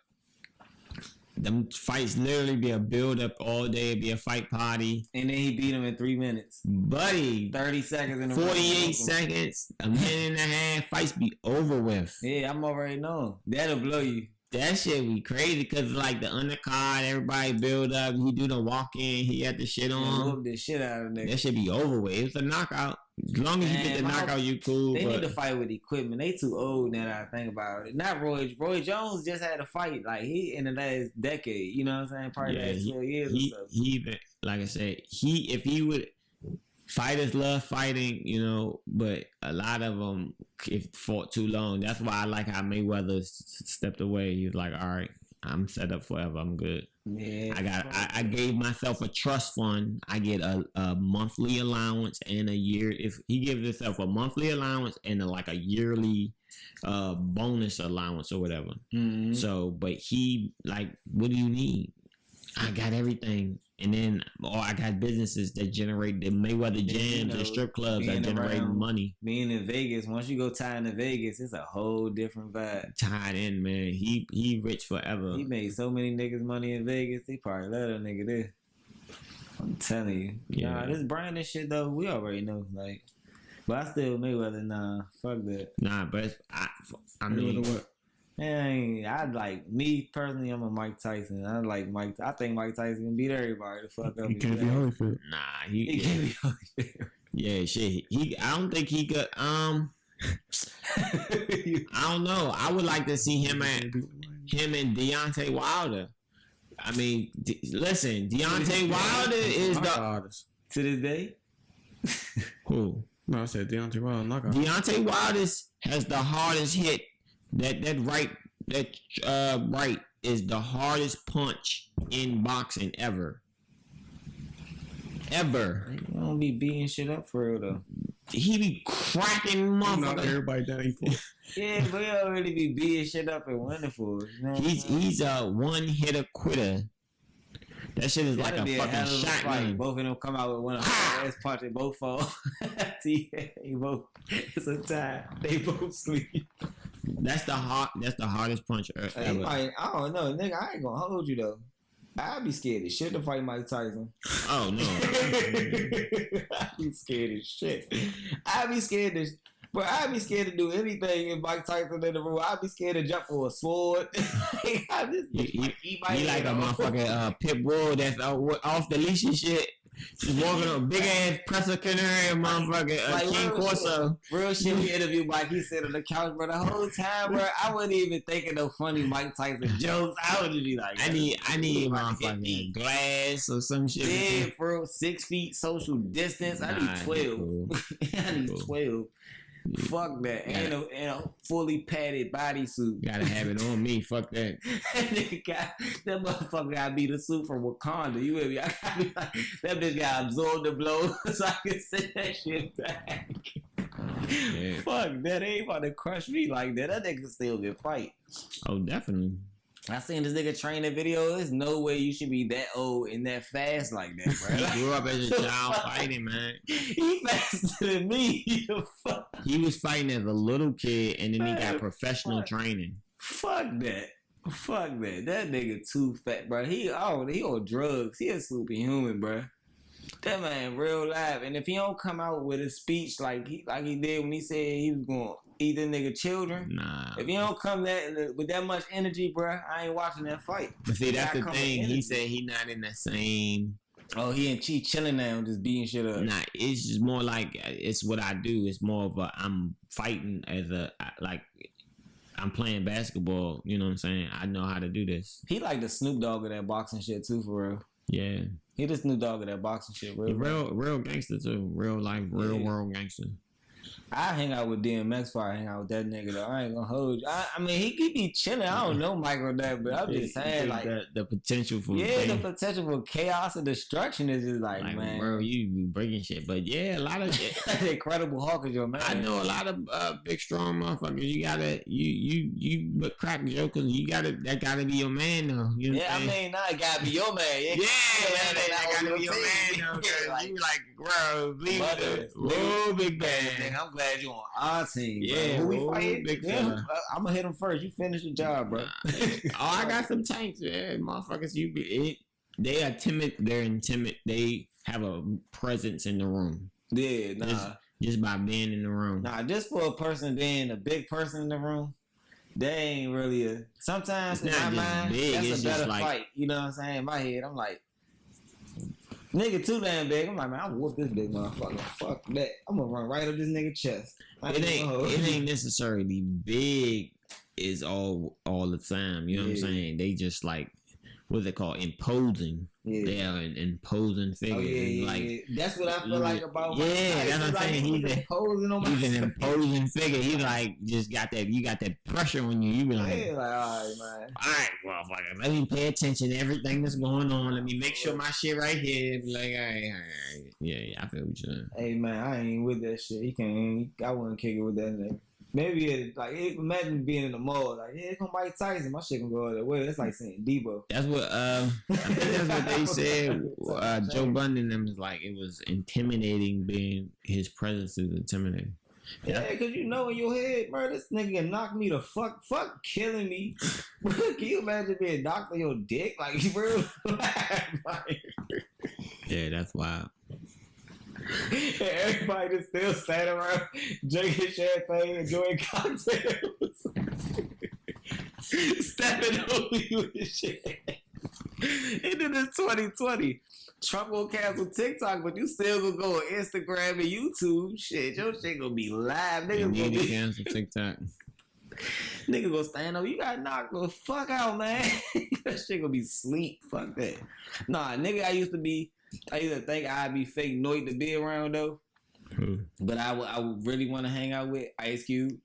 them fights literally be a build up all day, be a fight party. And then he beat him in 3 minutes. Buddy. 30 seconds in a 48 seconds, a minute and a half, fights be over with. Yeah, I'm already knowing. That'll blow you. That shit be crazy because like the undercard, everybody build up, he do the walk in, he had the shit on. Whoop the shit out of nigga. That shit be over with. It's a knockout. As long as you get the knockout, you cool. They need to fight with equipment. They too old now that I think about it. Not Roy. Roy Jones just had a fight. Like he in the last decade. You know what I'm saying? Probably last 12 years or so. He like I said, if he would. Fighters love fighting, you know, but a lot of them if fought too long. That's why I like how Mayweather stepped away. He was like, all right, I'm set up forever. I'm good. Yeah, I gave myself a trust fund. I get a monthly allowance and a year. If he gives himself a monthly allowance and a yearly bonus allowance or whatever. Mm-hmm. So, but he like, what do you need? I got everything. And then, I got businesses that generate the Mayweather jams and strip clubs that generate money. Being in Vegas, once you go tied into Vegas, it's a whole different vibe. Tied in, man. He rich forever. He made so many niggas money in Vegas, they probably let a nigga there. I'm telling you. Yeah. Nah, this Brandon shit, though, we already know. Like, but I still Mayweather, nah. Fuck that. Nah, but I mean... what? Man, me personally, I'm a Mike Tyson. I think Mike Tyson can beat everybody the fuck up. He can't be Holyfield. Nah, he can't be Holyfield. Yeah, shit. I don't think he could. I don't know. I would like to see him and Deontay Wilder. I mean, listen, Deontay Wilder is the artist to this day. Who? No, I said Deontay Wilder. Deontay Wilder has the hardest hit. That right is the hardest punch in boxing ever. Ever. He don't be beating shit up for real though. He be cracking motherfuckers. Everybody down equal. Yeah, but he don't really be beating shit up and winning for it. You know he's a one hitter quitter. That shit is like a fucking shotgun. Both of them come out with one ass punch and both fall. It's a tie. They both sleep. That's the hardest punch ever. I don't know, nigga. I ain't gonna hold you though. I'd be scared as shit to fight Mike Tyson. Oh no. I'd be scared as shit. I'd be scared to do anything if Mike Tyson in the room. I'd be scared to jump for a sword. He like a motherfucking pit bull that's off the leash and shit. Just walking on big ass presser canary motherfucking King Corso. Real shit. We interviewed Mike. He said on the couch, bro. The whole time, bro, I wasn't even thinking no funny Mike Tyson jokes. I would just be like, I need motherfucking glass or some shit. Yeah, bro. 6 feet social distance. I need 12. Cool. I need 12. Fuck that. And a fully padded bodysuit. Gotta have it on me. Fuck that. That motherfucker gotta be the suit from Wakanda. You with me? I gotta be like, that bitch gotta absorb the blow so I can send that shit back. Yeah. Fuck that. They ain't about to crush me like that. That nigga still can fight. Oh, definitely. I seen this nigga training video. There's no way you should be that old and that fast like that, bro. He grew up as a child fighting, man. He faster than me. He was fighting as a little kid, and then he got professional training. Fuck that. That nigga too fat, bro. He on drugs. He a superhuman, bro. That man real live. And if he don't come out with a speech like he did when he said he was going to eat the nigga children. Nah. If he don't come with that much energy, bro, I ain't watching that fight. But see, that's the thing. He said he not in the same. Oh, he and Chi chilling now, just beating shit up. Nah, it's just more like it's what I do. It's more of I'm fighting as I'm playing basketball. You know what I'm saying? I know how to do this. He like the Snoop Dogg of that boxing shit too, for real. Yeah. He the Snoop Dogg of that boxing shit, real gangster too. Real world gangster. I hang out with DMX before I hang out with that nigga though. I ain't gonna hold you. I mean, he could be chilling. I don't know Michael that, but I'm just saying, like, the potential for the potential for chaos and destruction is just like man, bro, you be breaking shit. But yeah, a lot of Incredible Hulk is your man. I know a lot of big strong motherfuckers. You gotta but crack jokers. That gotta be your man though. You know I mean, nah, it gotta be your man. That gotta be your man though. Like, you like, bro, leave it. Whoa, big man. I'm glad you on our team. Yeah, bro. Who we fighting? Big I'm gonna hit him first. You finish the job, bro. I got some tanks, man. Motherfuckers, they are timid. They're intimate. They have a presence in the room. Yeah, nah. Just by being in the room. Nah, just for a person being a big person in the room, they ain't really a. Sometimes in my mind, big, that's a better fight. You know what I'm saying? In my head, I'm like, nigga too damn big. I'm like, man, I'll whoop this big motherfucker. Fuck that. I'm gonna run right up this nigga chest. It ain't necessarily big is all the time. You know what I'm saying? They just like what's it called? Imposing. Yeah. They are an imposing figure. That's what I feel like about. That's what I'm saying. He's an imposing figure. He like just got that. You got that pressure on you. You be like, all right, man. All right, motherfucker. Let me pay attention to everything that's going on. Let me make sure my shit right here. Be like, all right. Yeah, I feel what you're saying. Hey, man, I ain't with that shit. He can't. I wouldn't kick it with that nigga. Maybe imagine being in the mall, like, yeah, come Mike Tyson, my shit gonna go that way. That's like saying Debo. That's what I think that's what they said. Joe Budden and them is like it was intimidating. Being his presence is intimidating. Yeah, cause you know in your head, bro, this nigga knocked me the fuck killing me. Can you imagine being knocked on your dick, like bro? Yeah, that's wild. Everybody just still standing around drinking champagne, enjoying cocktails, stepping over you and shit. Into this 2020, Trump gonna cancel TikTok, but you still gonna go on Instagram and YouTube. Shit, your shit gonna be live. Niggas gonna be cancel TikTok. Nigga gonna stand up. You got knocked the fuck out, man. That shit gonna be sleep. Fuck that. Nah, nigga, I used to think I'd be fake Noit to be around though. But I would really want to hang out with Ice Cube.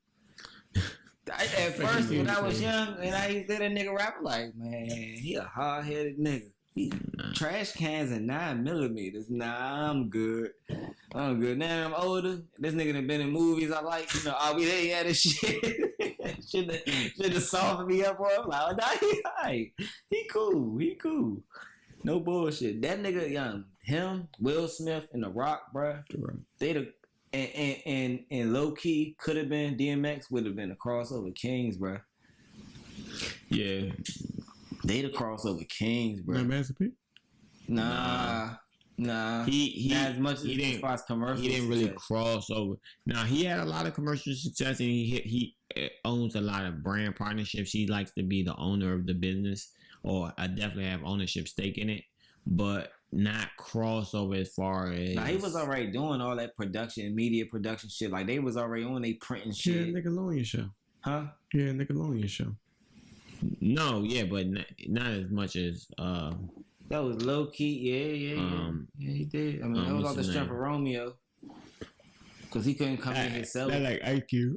At first, when I was young, and I used to hear that nigga rap, like, man, he a hard-headed nigga. He trash cans and 9mm. Nah, I'm good. Now I'm older. This nigga done been in movies I like. You know, they had this shit. Should have softened me up, bro. I'm like, nah, he cool. No bullshit. That nigga, him, Will Smith, and The Rock, bro. They and low key could have been DMX would have been the crossover kings, bro. Yeah, they the crossover kings, bro. Not Master P? Nah. He not as much he as far as commercial. He didn't really cross over. Now he had a lot of commercial success, and he owns a lot of brand partnerships. He likes to be the owner of the business, or I definitely have ownership stake in it, but not crossover as far as. Nah, he was already doing all that production, media production shit. Like they was already on they printing shit. Yeah, Nickelodeon show. Huh? Yeah, Nickelodeon show. No, yeah, but not as much as. That was low key, yeah, he did. I mean, that was off the strength of Romeo, because he couldn't come in himself. That like IQ.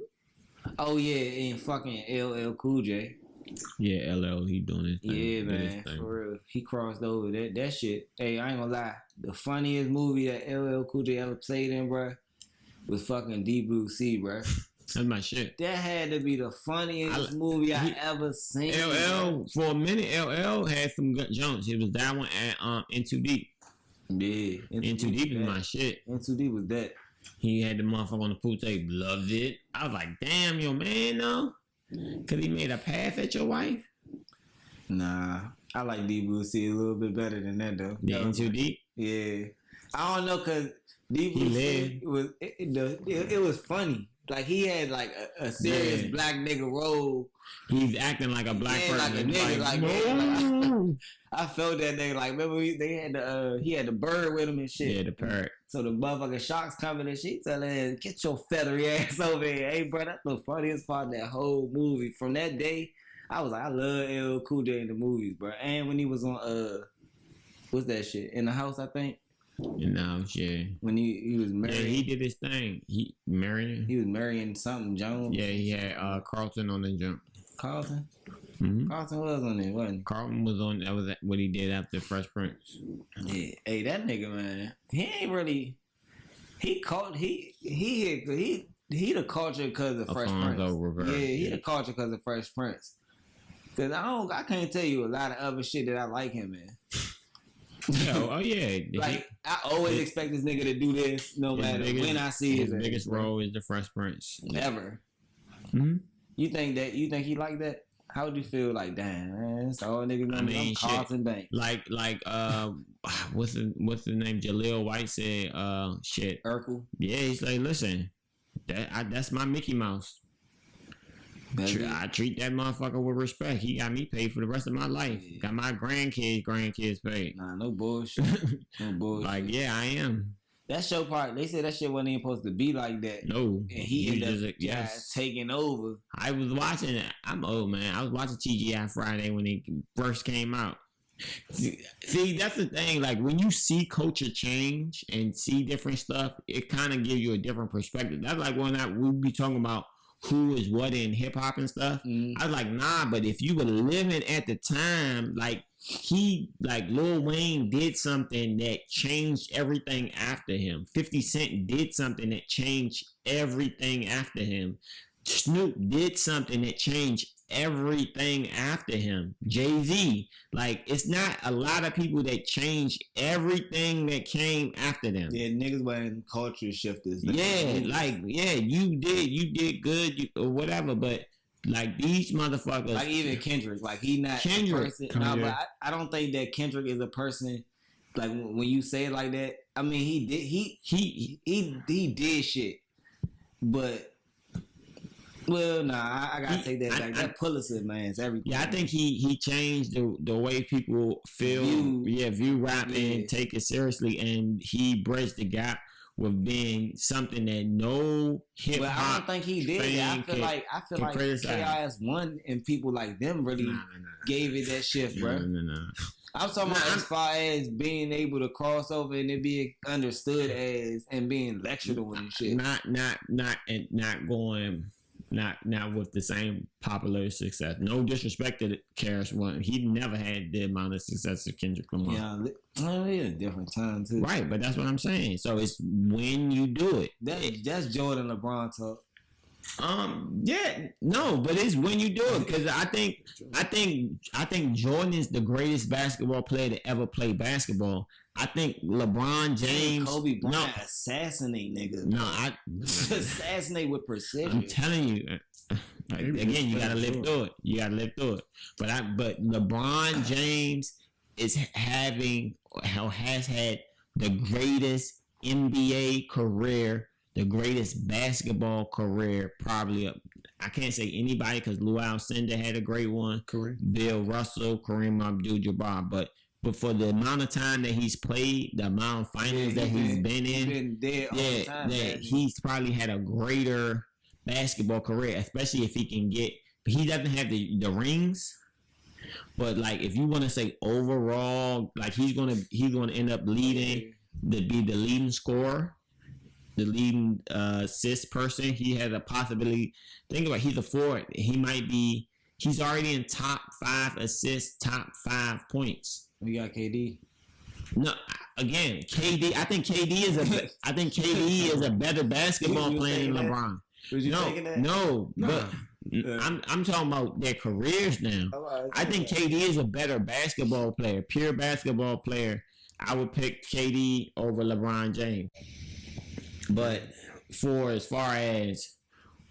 Oh yeah, and fucking LL Cool J. Yeah, LL, he doing his thing. Yeah, man, for real. He crossed over that shit. Hey, I ain't gonna lie. The funniest movie that LL Cool J ever played in, bro, was fucking Deep Blue Sea, bro. That's my shit. That had to be the funniest movie I ever seen. LL, for a minute, LL had some good jumps. It was that one at In Too Deep. Yeah. In Too Deep is my shit. In Too Deep was that. He had the motherfucker on the pool tape. Loved it. I was like, damn, your man, though. Because he made a pass at your wife? Nah. I like Deep Blue Sea a little bit better than that, though. Yeah, In Too Deep? Yeah. I don't know, because Deep Blue Sea it was funny. Like, he had, like, a serious black nigga role. He's acting like a black person. Like a nigga. Like, I felt that nigga. Like, remember, he had the bird with him and shit. Yeah, the parrot. So the motherfucking sharks coming and she telling him, get your feathery ass over here. Hey, bro, that's the funniest part of that whole movie. From that day, I was like, I love LL Cool J in the movies, bro. And when he was on, what's that shit? In the House, I think. You know, shit. When he was married. Yeah, he did his thing. He was marrying something Jones. Yeah, he had Carlton on the jump. Carlton? Mm-hmm. Carlton was on it, wasn't he? Carlton was on. That was what he did after Fresh Prince. Yeah. Hey, that nigga, man. He ain't really. He the culture because of Fresh Prince. Reverse. Yeah, he the culture because of Fresh Prince. Cause I can't tell you a lot of other shit that I like him in. Oh yeah. Like I always expect this nigga to do this, no matter when I see his biggest role is the Fresh Prince. Ever. Mm-hmm. You think he like that? How would you feel? Like, damn, man, it's all niggas. I mean, Carlton Banks. Like, what's the name? Jaleel White said, shit. Urkel. Yeah, he's like, listen, that's my Mickey Mouse. I treat that motherfucker with respect. He got me paid for the rest of my life. Yeah. Got my grandkids paid. Nah, no bullshit. No bullshit. Like, yeah, I am. That show part, they said that shit wasn't even supposed to be like that. No. And he ended up taking over. I was watching it. I'm old, man. I was watching TGI Friday when it first came out. See, that's the thing. Like, when you see culture change and see different stuff, it kind of gives you a different perspective. That's like when we be talking about who is what in hip hop and stuff. I was like, nah, but if you were living at the time, like Lil Wayne did something that changed everything after him. 50 Cent did something that changed everything after him. Snoop did something that changed everything after him. Jay-Z, like, it's not a lot of people that changed everything that came after them. Yeah, niggas weren't culture shifters. You did good, or whatever, but like these motherfuckers, like even Kendrick, like he not Kendrick. A person. No, but I don't think that Kendrick is a person. Like when you say it like that, I mean he did shit, but. Well, nah, I gotta take that back. That Pulitzer, man, it's everything. Yeah, I think he changed the way people view rap and take it seriously, and he bridged the gap with being something that no hip hop. But I don't think he did. I feel like KRS-One and people like them really gave it that shift, bro. No. I'm talking about as far as being able to cross over and it being understood as and being lectured on and shit. Not with the same popular success. No disrespect to KRS-One. He never had the amount of success of Kendrick Lamar. Yeah, we had a different time too. Right, but that's what I'm saying. So it's when you do it. That's Jordan LeBron talk. But it's when you do it, because I think Jordan is the greatest basketball player to ever play basketball. I think LeBron James, Kobe Bryant assassinate niggas. Assassinate with precision. I'm telling you. Again, you gotta live through it. But LeBron James has had the greatest NBA career, the greatest basketball career, probably. I can't say anybody because Lou Alcindor had a great one. Bill Russell, Kareem Abdul-Jabbar, but for the amount of time that he's played, the amount of finals that he's been in, he's probably had a greater basketball career, especially if he can get. He doesn't have the rings, but like if you want to say overall, like he's gonna end up leading be the leading scorer, the leading assist person. He has a possibility. Think about it, he's a forward. He's already in top 5 assists, top 5 points. We got KD. No, again, KD. I think KD is a better basketball player than LeBron. No, but I'm talking about their careers now. I think KD is a better basketball player, pure basketball player. I would pick KD over LeBron James. But as far as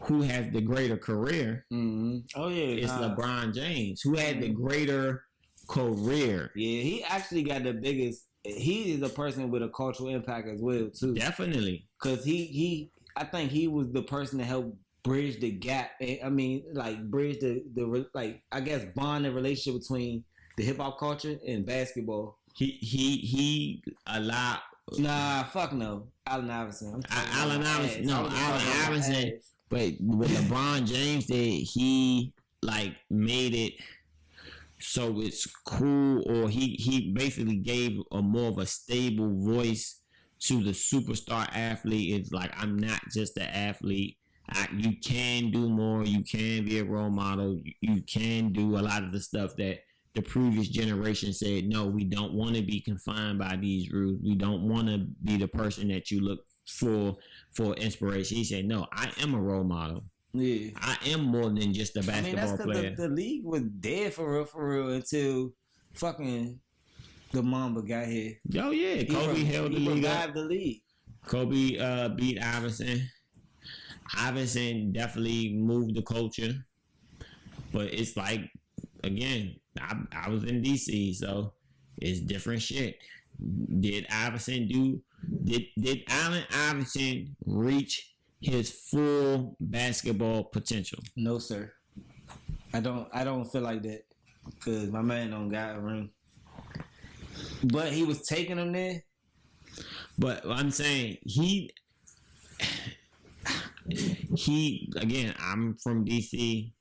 who has the greater career, it's LeBron James, who had the greater career. Yeah, he actually got the biggest. He is a person with a cultural impact as well too. Definitely, because I think he was the person that helped bridge the gap. I mean, like bridge the I guess bond the relationship between the hip hop culture and basketball. He allowed. Nah, fuck no, Allen Iverson. Allen Iverson. But with LeBron James, he like made it. So it's cool, or he basically gave a more of a stable voice to the superstar athlete. It's like, I'm not just an athlete. You can do more. You can be a role model. You can do a lot of the stuff that the previous generation said, no, we don't want to be confined by these rules. We don't want to be the person that you look for inspiration. He said, no, I am a role model. Yeah. I am more than just a basketball that's player. The league was dead for real until fucking the Mamba got here. Oh yeah, Kobe held the league up. The league. Kobe beat Iverson. Iverson definitely moved the culture, but it's like, again, I was in DC, so it's different shit. Did Allen Iverson reach his full basketball potential? No, sir. I don't feel like that, because my man don't got a ring. But he was taking them there. But I'm saying he again, I'm from DC.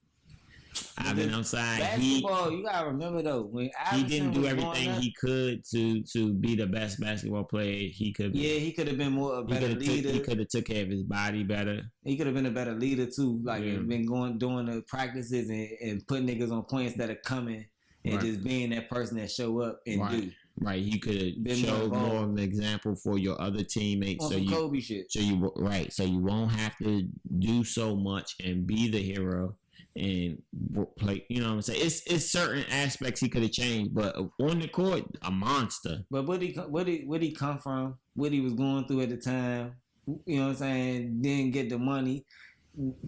I've been outside. Basketball, you gotta remember though, when he didn't do everything he could to be the best basketball player he could be. Yeah, he could have been more a better leader. He could have took care of his body better. He could have been a better leader too. Like, been doing the practices and putting niggas on points instead of coming and just being that person that show up and do. Right, he could have showed more of an example for your other teammates. So Kobe shit. So you won't have to do so much and be the hero and play. You know what I'm saying? It's certain aspects he could have changed, but on the court, a monster. But where he come from? What he was going through at the time? You know what I'm saying? Didn't get the money.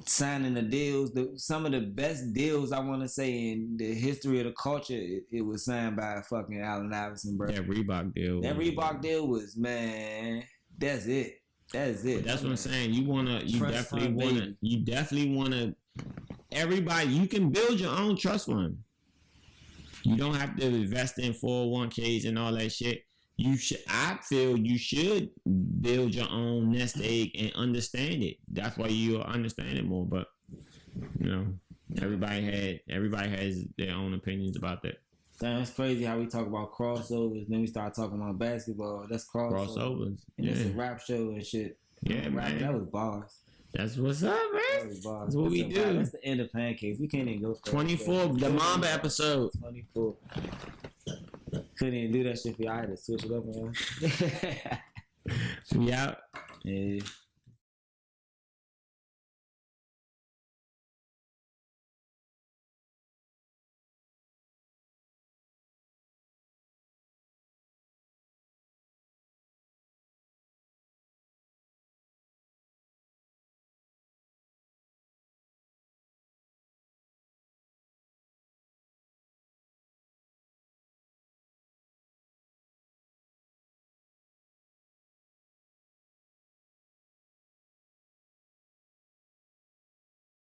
Signing the deals, some of the best deals I want to say in the history of the culture, it was signed by fucking Allen Iverson, bro. That Reebok deal. That Reebok deal was, man. That's it. That's it. But that's what I'm saying. You definitely wanna. Everybody, you can build your own trust fund. You don't have to invest in 401ks and all that shit. I feel you should build your own nest egg and understand it. That's why you'll understand it more. But everybody has their own opinions about that. Damn, it's crazy how we talk about crossovers, then we start talking about basketball. That's crossovers. And it's a rap show and shit. Yeah, man. That was bars. That's what's up, man. That was bars. That's what we do. That's the end of Pancakes. We can't even go for 24, the Mamba episode. 24. Couldn't even do that shit for y'all. I had to switch it up, man. We out. Yeah.